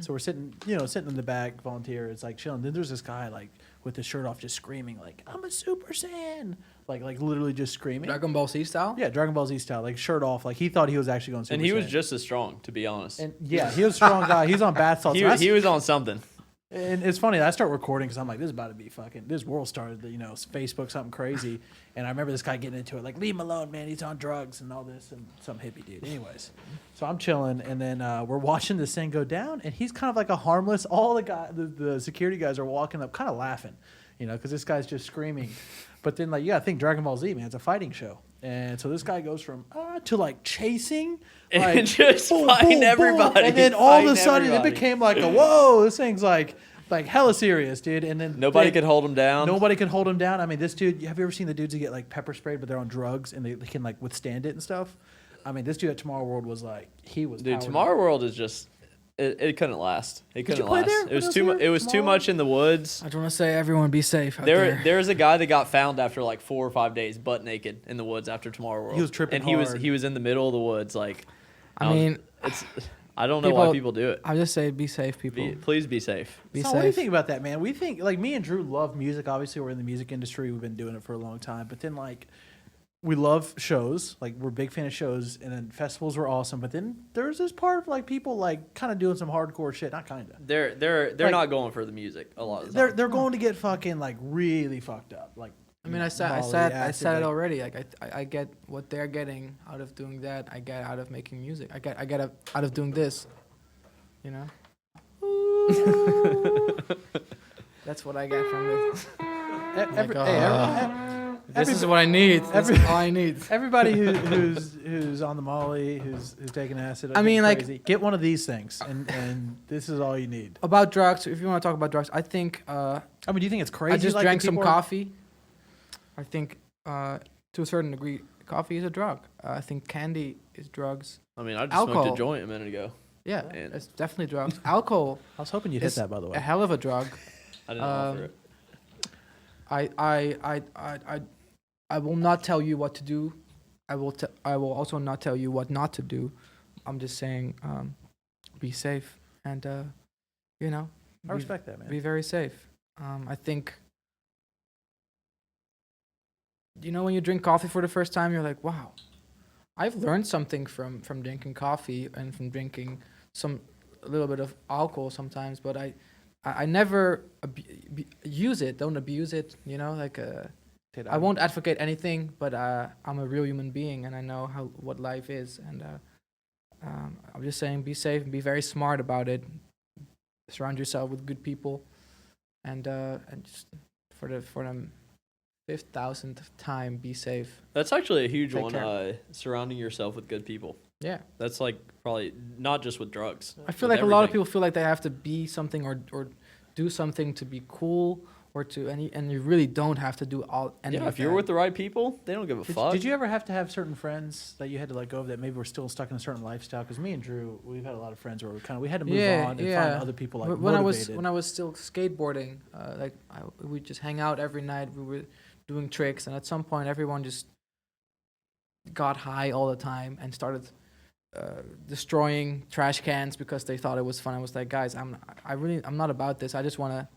So we're sitting in the back, volunteer. It's like chilling. Then there's this guy like with his shirt off, just screaming like, "I'm a Super Saiyan!" Like literally just screaming. Dragon Ball Z style. Yeah, Dragon Ball Z style, like shirt off, like he thought he was actually going Super And he was Saiyan. just as strong, to be honest. And yeah, he was a strong guy. He's on bath salts. He was on something. And it's funny. I start recording because I'm like, this is about to be fucking. This world started, Facebook, something crazy. And I remember this guy getting into it, like, leave him alone, man. He's on drugs and all this, and some hippie dude. Anyways, so I'm chilling, and then we're watching this thing go down, and he's kind of like a harmless. All the security guys are walking up, kind of laughing, because this guy's just screaming. But then, like, you gotta think Dragon Ball Z, man. It's a fighting show, and so this guy goes from to like chasing. Like, And just fighting everybody. And then all of a Fighting sudden everybody. it became like a whoa, this thing's like hella serious, dude. And then Nobody could hold him down. Nobody can hold him down. I mean, this dude, have you ever seen the dudes that get like pepper sprayed but they're on drugs and they can like withstand it and stuff? I mean, this dude at Tomorrow World was like, he was Dude, powered Tomorrow up. World is just it couldn't last. It couldn't you play last. there? It was When too I was much. there It was too tomorrow? much in the woods. I just want to say, everyone be safe out there. There's a guy that got found after like 4 or 5 days, butt naked in the woods after Tomorrow World. He was tripping and he hard. was in the middle of the woods. Like, I mean, I don't know why people do it. I just say, be safe, people. Please be safe. Be So safe. what do you think about that, man? We think, like, me and Drew love music. Obviously, we're in the music industry. We've been doing it for a long time. But then, like, we love shows. Like, we're a big fan of shows. And then festivals were awesome. But then there's this part of, like, people, like, kind of doing some hardcore shit. Not kind of. They're Like- not going for the music a lot of the time. They're going to get fucking, like, really fucked up. Like, I mean, I said Molly, it acid, already. like- Like I get what they're getting out of doing that. I get out of making music. I get out of doing this. You know. That's what I get from this. This is what I need. That's all I need. Everybody who's on the Molly, who's taking acid, I mean, like- crazy, get one of these things, and this is all you need. About drugs, if you want to talk about drugs, I think I mean, do you think it's crazy? I just like, drank that some people are- coffee. I think to a certain degree, coffee is a drug. I think candy is drugs. I mean, I just Alcohol. smoked a joint a minute ago. Yeah, And- it's definitely drugs. Alcohol I was hoping you'd hit is that, by the a way. hell of a drug. I didn't offer it. I will not tell you what to do. I will also not tell you what not to do. I'm just saying, be safe and I be- respect that, man. Be very safe. I think, when you drink coffee for the first time, you're like, wow, I've learned something from drinking coffee and from drinking a little bit of alcohol sometimes, but I never use it. Don't abuse it. I won't advocate anything, but I'm a real human being and I know what life is, and I'm just saying, be safe and be very smart about it. Surround yourself with good people, and just for the 5,000th time, be safe. That's actually a huge Take one. care. Surrounding yourself with good people. Yeah, That's like probably not just with drugs. I feel with like a lot of everything. people feel like they have to be something or do something to be cool or to and you really don't have to do any Yeah, of if you're that. with the right people, they don't give a fuck. Did you ever have to have certain friends that you had to let go of that maybe were still stuck in a certain lifestyle? Because me and Drew, we've had a lot of friends where we had to move on and find other people like when motivated. I was still skateboarding, we just hang out every night. We were doing tricks, and at some point, everyone just got high all the time and started destroying trash cans because they thought it was fun. I was like, guys, I'm not about this. I just want to.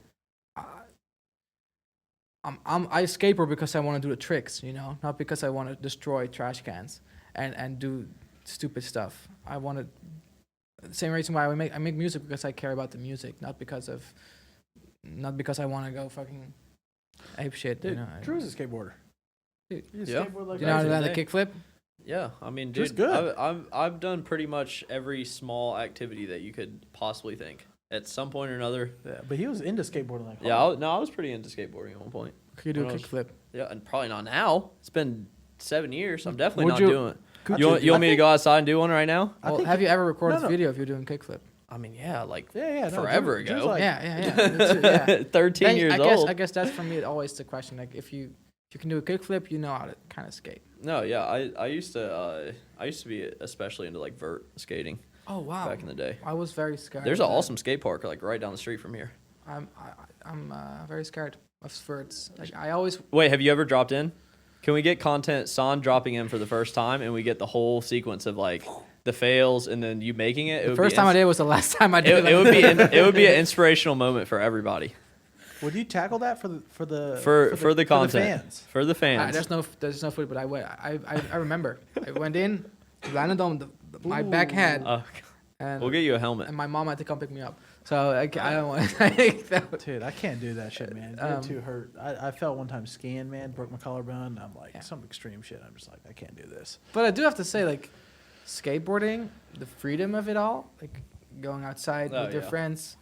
I skateboard because I want to do the tricks, not because I want to destroy trash cans and do stupid stuff. I want to. The same reason why I make music, because I care about the music, not because I want to go fucking ape shit. Dude, Drew's a skateboarder. Dude, You yeah. skateboard like you know how to Back in land the a kickflip? Yeah, I mean, Just dude, good. I've done pretty much every small activity that you could possibly think at some point or another. Yeah, but he was into skateboarding like Yeah, hard. I was pretty into skateboarding at one point. Could you do a When I was- kickflip? Yeah, and probably not now. It's been 7 years. I'm definitely Would not you- doing it. Could You want I me to think- go outside and do one right now? I Well, think have you ever recorded no. a video of you doing kickflip? I mean, yeah, like Yeah, no, forever Drew's ago. like- Yeah. Me too, yeah. 13 Then years I guess old. I guess that's for me always the question. Like if you can do a kickflip, you know how to kind of skate. No, yeah, I used to be especially into like vert skating. Oh wow. back in the day. I was very scared. There's of an that. awesome skate park like right down the street from here. I'm very scared of spurts. Like I always. Wait, have you ever dropped in? Can we get content, San dropping in for the first time, and we get the whole sequence of like the fails and then you making it? The first time I did was the last time I did. It would be it would be an inspirational moment for everybody. Would you tackle that for the content fans? for the fans? There's no food, but I remember I went in, landed on my back head, and We'll get you a helmet. and my mom had to come pick me up. So I don't want to. Dude, I can't do that shit, man. You're too hurt. I felt one time skiing, man, broke my collarbone. I'm like, some extreme shit. I'm just like, I can't do this. But I do have to say, like, skateboarding, the freedom of it all, like going outside with your friends,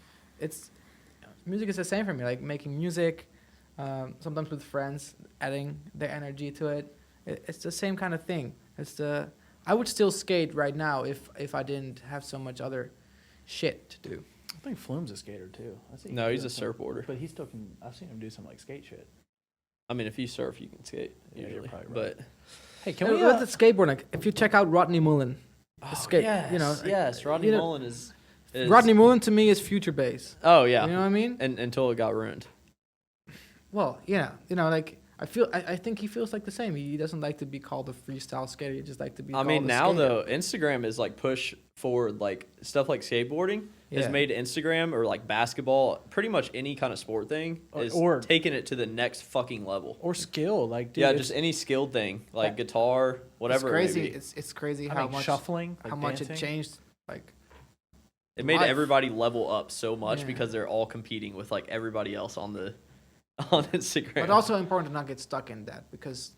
music is the same for me. Like making music, sometimes with friends, adding their energy to it. It's the same kind of thing. I would still skate right now if I didn't have so much other shit to do. I think Flume's a skater too. No, he's a surfboarder. But he still can. I've seen him do some like skate shit. I mean, if you surf, you can skate. Yeah, you're Usually. probably right. But Hey, Can we with the skateboarding? If you check out Rodney Mullen, yes, Rodney Mullen is Rodney Mullen to me is future bass. Oh yeah, You know what I mean? and until it got ruined. Well, like I think he feels like the same. He doesn't like to be called a freestyle skater. He just like to be. I mean, called a now skater. though, Instagram is like push forward, like stuff like skateboarding has Yeah. made Instagram or like basketball, pretty much any kind of sport thing is Or- taking it to the next fucking level. Or skill, like dude, Yeah, it's- just any skilled thing, like guitar, whatever. It's crazy. It, may be. It's crazy I how mean, much shuffling, like how much it dancing. changed. Like It made life. everybody level up so much Yeah. because they're all competing with like everybody else on the on Instagram. But also important to not get stuck in that because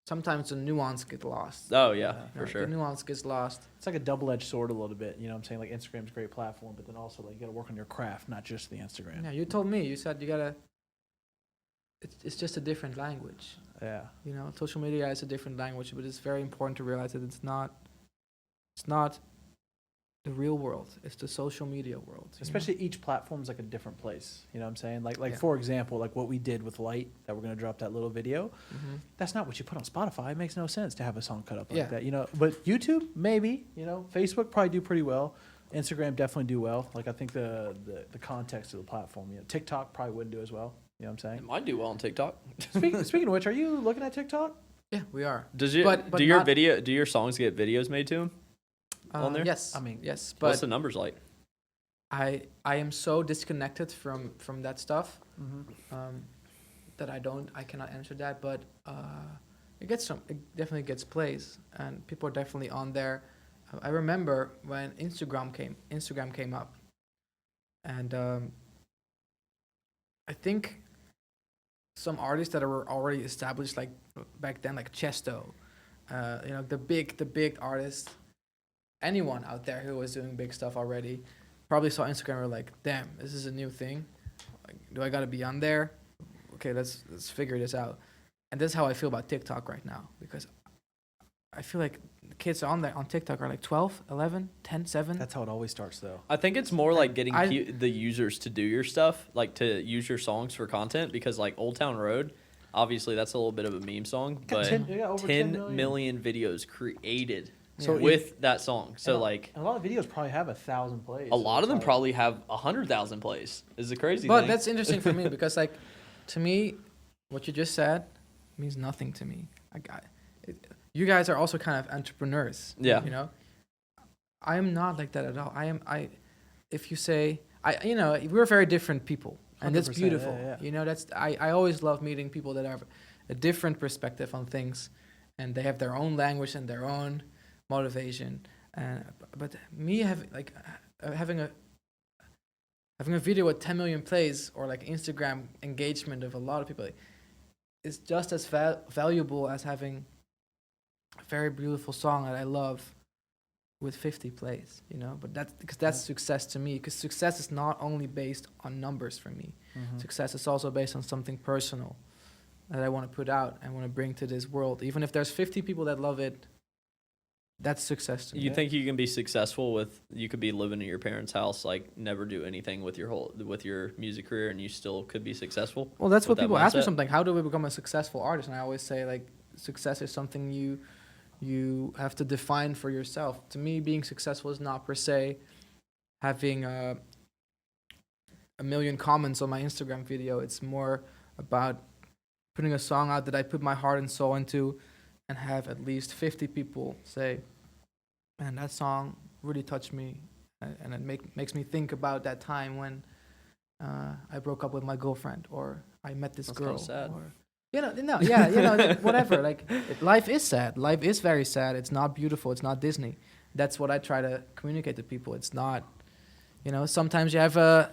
sometimes the nuance gets lost. oh yeah, You for know, sure. The nuance gets lost. It's like a double-edged sword a little bit. You know what I'm saying? Like Instagram's a great platform, but then also like you got to work on your craft, not just the Instagram. Yeah, you told me. You said you gotta. It's just a different language. Yeah. You know, social media is a different language, but it's very important to realize that it's not the real world. It's the social media world. you know? Especially each platform's like a different place. You know what I'm saying? Like Yeah. for example, like what we did with Light, that we're gonna drop that little video. Mhm. That's not what you put on Spotify. It makes no sense to have a song cut up like Yeah. that. You know, but YouTube maybe. You know, Facebook probably do pretty well. Instagram definitely do well. Like I think the context of the platform. You know, TikTok probably wouldn't do as well. You know what I'm It saying? might do well on TikTok. Speaking of which, are you looking at TikTok? Yeah, we are. Does you But do your not- video? Do your songs get videos made to them? On there? Yes. I mean, yes, What's but the numbers like? I am so disconnected from that stuff that I cannot answer that. But it definitely gets plays, and people are definitely on there. I remember when Instagram came up, and I think some artists that were already established, like back then, like Chesto, the big artists, anyone out there who was doing big stuff already, probably saw Instagram and were like, damn, this is a new thing. Like, do I gotta be on there? Okay, let's figure this out. And that's how I feel about TikTok right now, because I feel like the kids on TikTok are like 12, 11, 10, 7. that's how it always starts though. I think it's more like getting I- the users to do your stuff, like to use your songs for content, because like Old Town Road, obviously that's a little bit of a meme song, but over 10 million videos created So with that song. So like a lot of videos probally have 1,000 plays. a lot of them probably have 100,000 plays. Is the crazy But thing. that's interesting for me because, like, to me, what you just said means nothing to me. You guys are also kind of entrepreneurs. Yeah. You know, I am not like that at all. If you say, we're very different people, and that's 100%, beautiful. yeah. You know, I always love meeting people that have a different perspective on things, and they have their own language and their own motivation. But me having a video with 10 million plays or like Instagram engagement of a lot of people is just as valuable as having a very beautiful song that I love with 50 plays, you know. But that's success to me, because success is not only based on numbers for me. Success is also based on something personal that I want to put out and want to bring to this world. Even if there's 50 people that love it, that's success to me. You think you can be successful with? You could be living in your parents' house, like never do anything with your music career, and you still could be successful. Well, that's with what that people ask me mindset? something. How do we become a successful artist? And I always say, like, success is something you you have to define for yourself. To me, being successful is not per se having a million comments on my Instagram video. It's more about putting a song out that I put my heart and soul into and have at least 50 people say, man, that song really touched me. And it makes me think about that time when I broke up with my girlfriend, or I met this That's girl. kinda sad. Or, whatever. Like, life is sad. Life is very sad. It's not beautiful. It's not Disney. That's what I try to communicate to people. It's not, sometimes you have a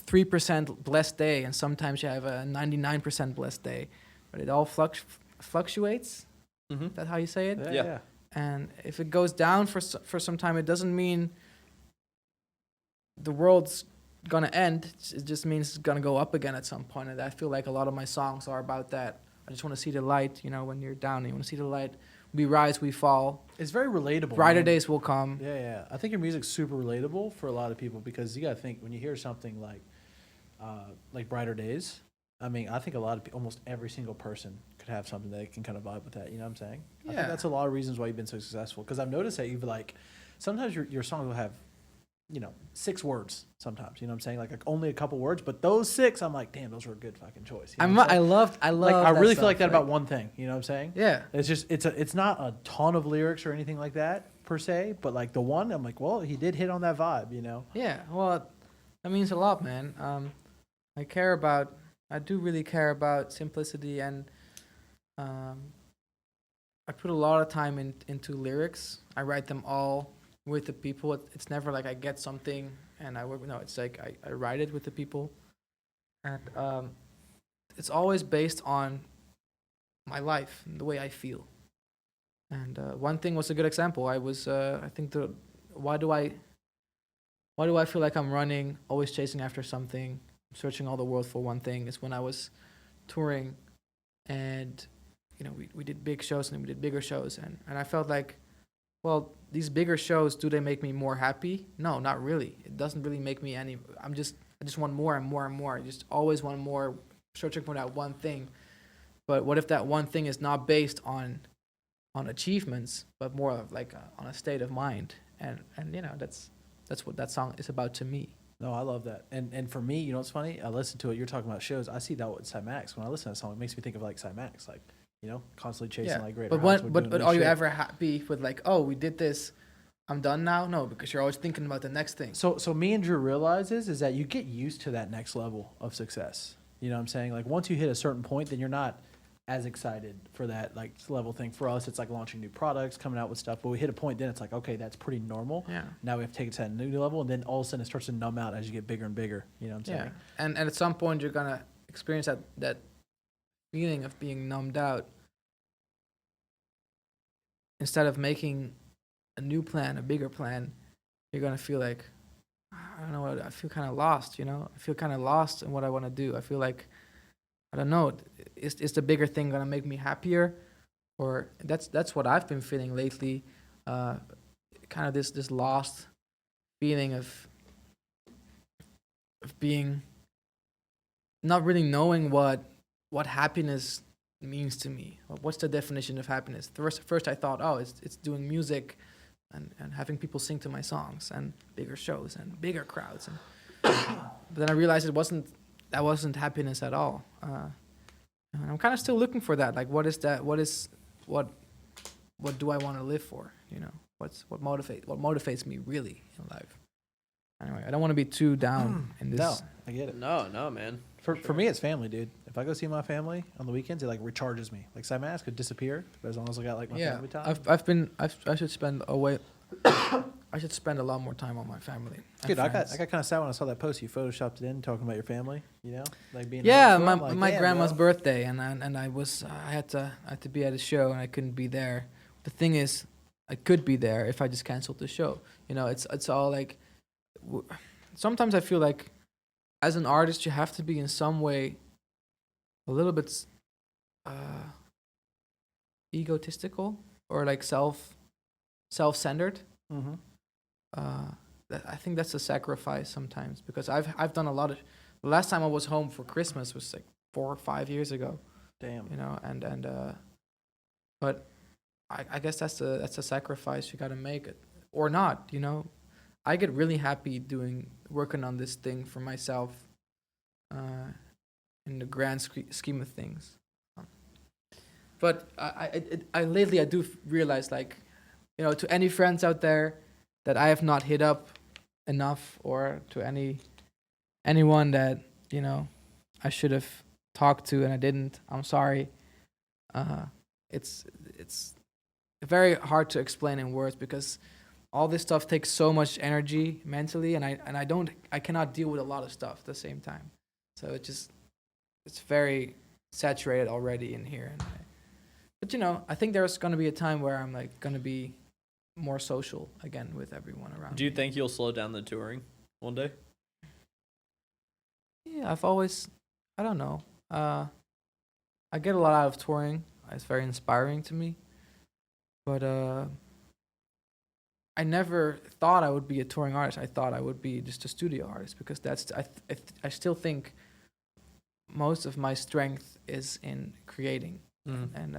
3% blessed day, and sometimes you have a 99% blessed day, but it all fluctuates. Mm-hmm. Is that how you say it? Yeah. And if it goes down for some time, it doesn't mean the world's gonna end. It just means it's gonna go up again at some point. And I feel like a lot of my songs are about that. I just want to see the light. When you're down, you want to see the light. We rise, we fall. It's very relatable. Brighter man. days will come. Yeah. I think your music's super relatable for a lot of people, because you gotta think, when you hear something like Brighter Days, I mean, I think almost every single person could have something that can kind of vibe with that. You know what I'm saying? I Yeah. think that's a lot of reasons why you've been so successful. Because I've noticed that you've sometimes your songs will have, 6 words sometimes. You know what I'm saying? Like only a couple words, but those 6, I'm like, damn, those were a good fucking choice. You know what I'm saying? I love. I that really feel stuff, like that about one thing. You know what I'm saying? Yeah. It's just it's not a ton of lyrics or anything like that per se, but like the one, I'm like, well, he did hit on that vibe. Yeah. Well, that means a lot, man. I do really care about simplicity, and I put a lot of time into lyrics. I write them all with the people. It's never like I get something and I work. No, it's like I write it with the people, and it's always based on my life and the way I feel. And one thing was a good example. I was I think why do I feel like I'm running, always chasing after something, searching all the world for one thing, is when I was touring, and we did big shows and we did bigger shows, and I felt like, well, these bigger shows, do they make me more happy? No, not really. It doesn't really make me any. I just want more and more and more. I just always want more, searching for that one thing. But what if that one thing is not based on achievements, but more of like on a state of mind? And that's what that song is about to me. No, I love that. And for me, what's funny? I listen to it. You're talking about shows. I see that with Cymatics. When I listen to that song, it makes me think of like Cymatics, like constantly chasing like greater heights. But are you ever happy with like, oh, we did this, I'm done now? No, because you're always thinking about the next thing. So me and Drew realizes is that you get used to that next level of success. You know what I'm saying? Like once you hit a certain point, then you're not as excited for that like level thing. For us, it's like launching new products, coming out with stuff. But we hit a point, then it's like, okay, that's pretty normal. Yeah. Now we have to take it to that new level, and then all of a sudden it starts to numb out as you get bigger and bigger. You know what I'm saying? Yeah. And at some point you're gonna experience that feeling of being numbed out. Instead of making a new plan, a bigger plan, you're gonna feel like, I don't know what, I feel kind of lost. I feel kind of lost in what I want to do. I feel like, I don't know, is the bigger thing gonna make me happier? Or that's what I've been feeling lately. Kind of this lost feeling of being, not really knowing what happiness means to me. What's the definition of happiness? First I thought, oh, it's doing music and having people sing to my songs and bigger shows and bigger crowds. And but then I realized that wasn't happiness at all. And I'm kind of still looking for that. Like, what is that? What do I want to live for? What motivates me really in life? Anyway, I don't want to be too down in this. No, I get it. No, man. For me, it's family, dude. If I go see my family on the weekends, it like recharges me. Like Cymatics could disappear, but as long as I got like my family time. I should spend I should spend a lot more time on my family. Dude, I got kind of sad when I saw that post. You photoshopped it in, talking about your family. Like being. Yeah, home. my Like, my damn, grandma's bro. birthday, and I had to be at a show, and I couldn't be there. The thing is, I could be there if I just canceled the show. It's all like. Sometimes I feel like, as an artist, you have to be in some way a little bit egotistical or like self-centered. Mm-hmm. I think that's a sacrifice sometimes, because I've done a lot of. The last time I was home for Christmas was like 4 or 5 years ago. Damn. But I guess that's a sacrifice you gotta make it or not. You know, I get really happy working on this thing for myself. In the grand scheme of things. But I lately I do realize, like, you know, to any friends out there that I have not hit up enough, or to anyone that, you know, I should have talked to and I didn't, I'm sorry. It's very hard to explain in words because all this stuff takes so much energy mentally, and I cannot deal with a lot of stuff at the same time. So it's very saturated already in here. But you know, I think there's gonna be a time where I'm like gonna be more social again with everyone around. Do you me. think you'll slow down the touring one day? Yeah, I don't know. I get a lot out of touring. It's very inspiring to me. But I never thought I would be a touring artist. I thought I would be just a studio artist because I still think most of my strength is in creating and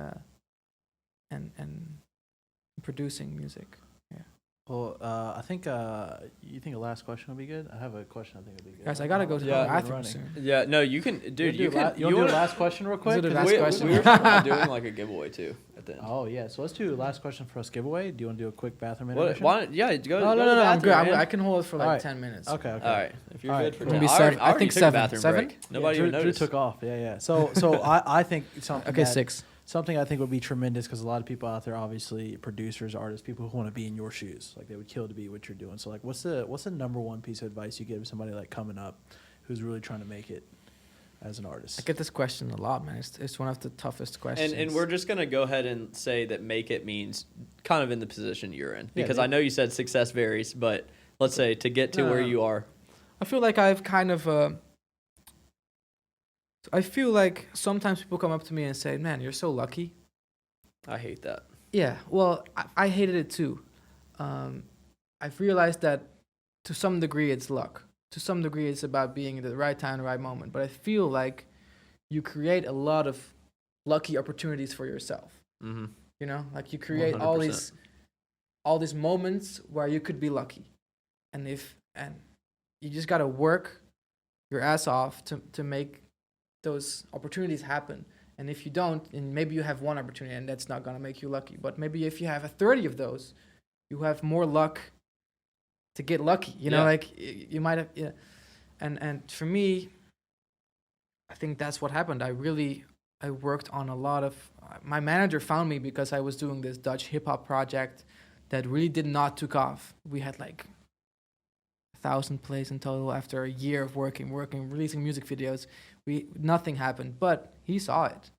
producing music. Yeah. Well, I think you think a last question will be good. I have a question. I think will be good. Guys, I gotta go to the Yeah, bathroom running. soon. Yeah, no, you can, dude. You can. You want to do wanna- the last question real quick? do the 'Cause last we, question. we were talking about doing like a giveaway too at the end. Oh yeah, so let's do the last question for us giveaway. Do you want to do a quick bathroom What, intermission? why? Yeah, go. No, go no, to the no, I'm good. bathroom, man. I can hold it for like Alright. 10 minutes. Okay, okay. All right, if you're All good right. for It'll 10. be I seven. already I think took a 7. bathroom 7? break. Nobody Drew, even noticed. Drew took off. Yeah, yeah. So I think something. Okay, that- 6. Something I think would be tremendous because a lot of people out there, obviously producers, artists, people who want to be in your shoes, like they would kill to be what you're doing. So like, what's the number one piece of advice you give somebody like coming up, who's really trying to make it as an artist? I get this question a lot, man. It's one of the toughest questions. And we're just gonna go ahead and say that make it means kind of in the position you're in, Yeah, because yeah. I know you said success varies, but let's say to get to No, where no. you are. I feel like I've kind of. I feel like sometimes people come up to me and say, "Man, you're so lucky." I hate that. Yeah, well, I hated it too. I've realized that to some degree it's luck. To some degree it's about being at the right time, the right moment. But I feel like you create a lot of lucky opportunities for yourself. Mm-hmm. You know, like you create all 100%. these moments where you could be lucky, and you just gotta work your ass off to make those opportunities happen. And if you don't, and maybe you have one opportunity and that's not gonna make you lucky, but maybe if you have 30 of those, you have more luck to get lucky. You know, Yeah. like you might have, yeah. And for me, I think that's what happened. I worked on a lot of. My manager found me because I was doing this Dutch hip hop project that really did not took off. We had like 1,000 plays in total after a year of working, releasing music videos. Nothing happened, but he saw it,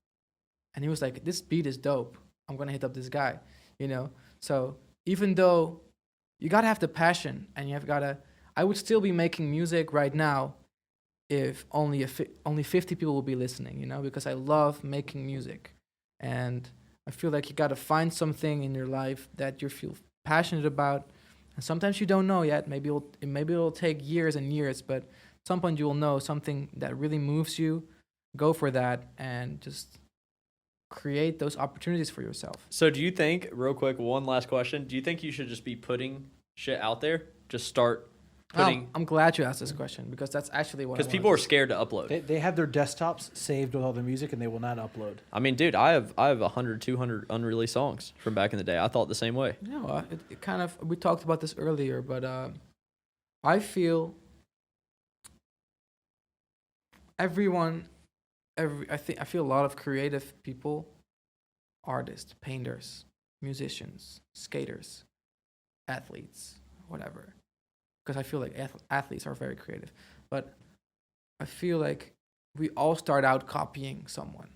and he was like, "This beat is dope. I'm gonna hit up this guy," you know. So even though you gotta have the passion, and I would still be making music right now if only 50 people will be listening, you know, because I love making music, and I feel like you gotta find something in your life that you feel passionate about, and sometimes you don't know yet. Maybe it'll take years and years, but at some point you will know something that really moves you. Go for that and just create those opportunities for yourself. So do you think, real quick, one last question? Do you think you should just be putting shit out there? Just start putting, I'm glad you asked this question because that's actually what. because people are scared to upload. They have their desktops saved with all the music and they will not upload. I mean, dude, I have 100, 200 unreleased songs from back in the day. I thought the same way. You know, it kind of, we talked about this earlier, but I feel I feel a lot of creative people, artists, painters, musicians, skaters, athletes, whatever. Because I feel like athletes are very creative, but I feel like we all start out copying someone.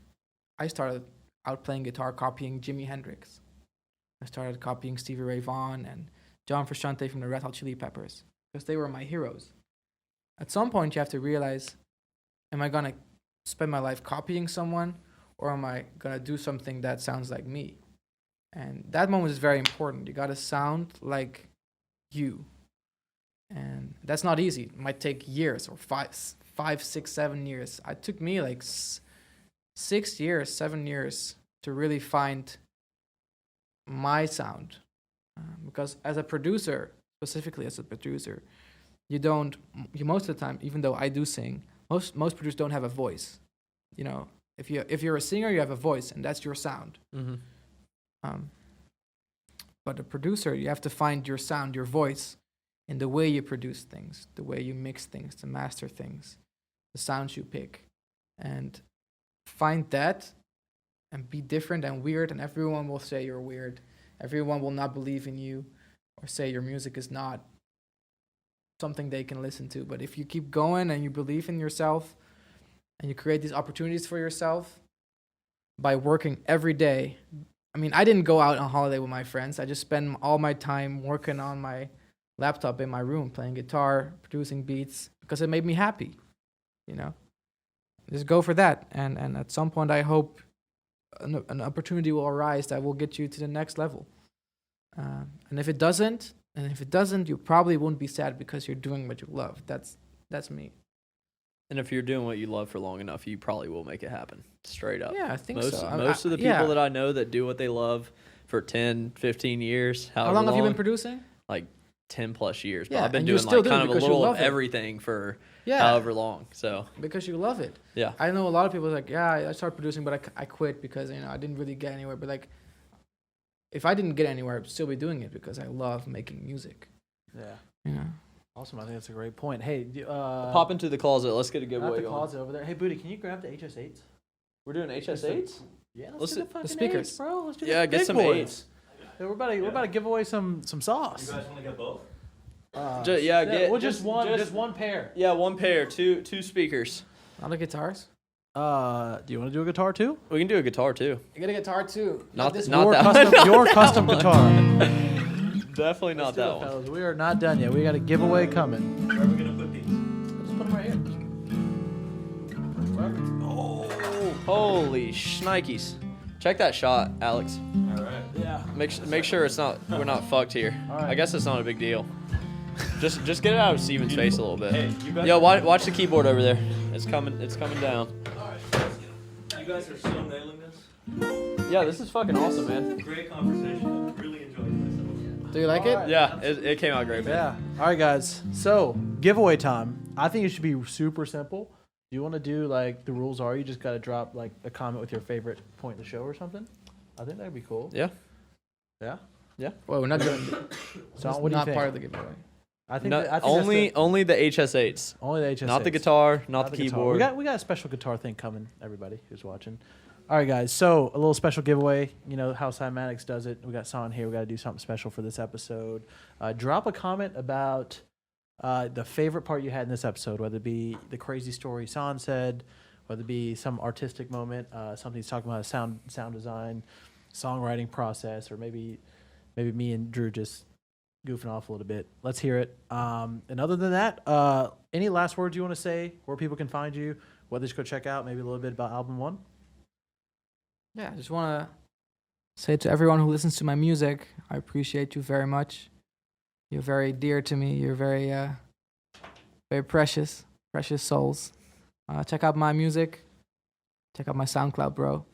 I started out playing guitar copying Jimi Hendrix. I started copying Stevie Ray Vaughan and John Frusciante from the Red Hot Chili Peppers because they were my heroes. At some point, you have to realize, am I going to spend my life copying someone, or am I going to do something that sounds like me? And that moment is very important. You got to sound like you. And that's not easy. It might take years, or 5, 6, 7 years. It took me like 6 years, 7 years to really find my sound. Because as a producer, specifically as a producer, you most of the time, even though I do sing, most producers don't have a voice. You know, if you're a singer, you have a voice, and that's your sound. But a producer, you have to find your sound, your voice, in the way you produce things, the way you mix things, to master things, the sounds you pick, and find that, and be different and weird. And everyone will say you're weird. Everyone will not believe in you, or say your music is not something they can listen to. But if you keep going and you believe in yourself, and you create these opportunities for yourself by working every day. I mean, I didn't go out on holiday with my friends. I just spend all my time working on my laptop in my room, playing guitar, producing beats, because it made me happy, you know? Just go for that. And at some point, I hope an opportunity will arise that will get you to the next level. And if it doesn't, you probably won't be sad because you're doing what you love. That's me. And if you're doing what you love for long enough, you probably will make it happen. Straight up. Yeah, I think most, so. Most of the people that I know that do what they love for 10, 15 years. How long have you been producing? Like 10 plus years. But Yeah, I've been and doing you're still like kind of a because you little love of it. everything for Yeah. however long. So Because you love it. yeah. I know a lot of people are like, yeah, I started producing, but I quit because, you know, I didn't really get anywhere. But like, if I didn't get anywhere, I'd still be doing it because I love making music. Yeah. You know? Awesome. I think that's a great point. Hey, Pop into the closet. Let's get a out giveaway the going. closet over there. Hey, Booty, can you grab the HS8s? We're doing HS8s? Yeah, Let's do do the fucking speakers. 8s, bro. Let's do Yeah, the get big some boys. 8s. Yeah, we're about to give away some sauce. You guys want to get both? Get just one pair. Yeah, one pair, two speakers. Not the guitars. Do you want to do a guitar too? We can do a guitar too. You get a guitar too. Not this not your that custom, one. your custom guitar. Definitely not Let's do that it, one. fellas. We are not done yet. We got a giveaway coming. Where are we going to put these? Just put them right here. Oh, holy shnikes. Check that shot, Alex. All right. Yeah. Make sure we're not fucked here. All right. I guess it's not a big deal. Just get it out of Steven's face a little bit. Hey, you guys. Yo, watch the keyboard over there. It's coming down. You guys are so nailing this. Yeah, this is fucking awesome, man. Great conversation. Really enjoyed myself. Do you like it? Yeah, it came out great, man. Yeah. All right, guys. So giveaway time. I think it should be super simple. Do you want to do like the rules are? You just got to drop like a comment with your favorite point in the show or something. I think that'd be cool. Yeah. Yeah. Well, we're not doing So it's what do you not think? part of the giveaway. I think No, that, I think only the HS8s. only the HS6. Not the guitar, not the guitar. keyboard. We got a special guitar thing coming. Everybody who's watching. All right, guys. So a little special giveaway. You know how Cymatics does it. We got San here. We got to do something special for this episode. Drop a comment about the favorite part you had in this episode, whether it be the crazy story San said, whether it be some artistic moment, something he's talking about, sound design, songwriting process, or maybe me and Drew just goofing off a little bit. Let's hear it. And other than that, any last words you want to say, where people can find you, what they should go check out, maybe a little bit about album 1? Yeah, I just want to say to everyone who listens to my music, I appreciate you very much. You're very dear to me. You're very, very precious souls. Check out my music. Check out my SoundCloud, bro,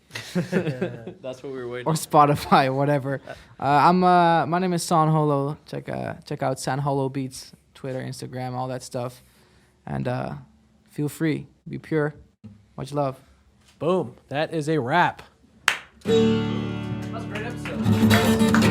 That's what we were waiting. or Spotify, whatever. My name is San Holo. Check out San Holo Beats, Twitter, Instagram, all that stuff, and feel free. Be pure. Much love. Boom. That is a wrap. That's a great episode.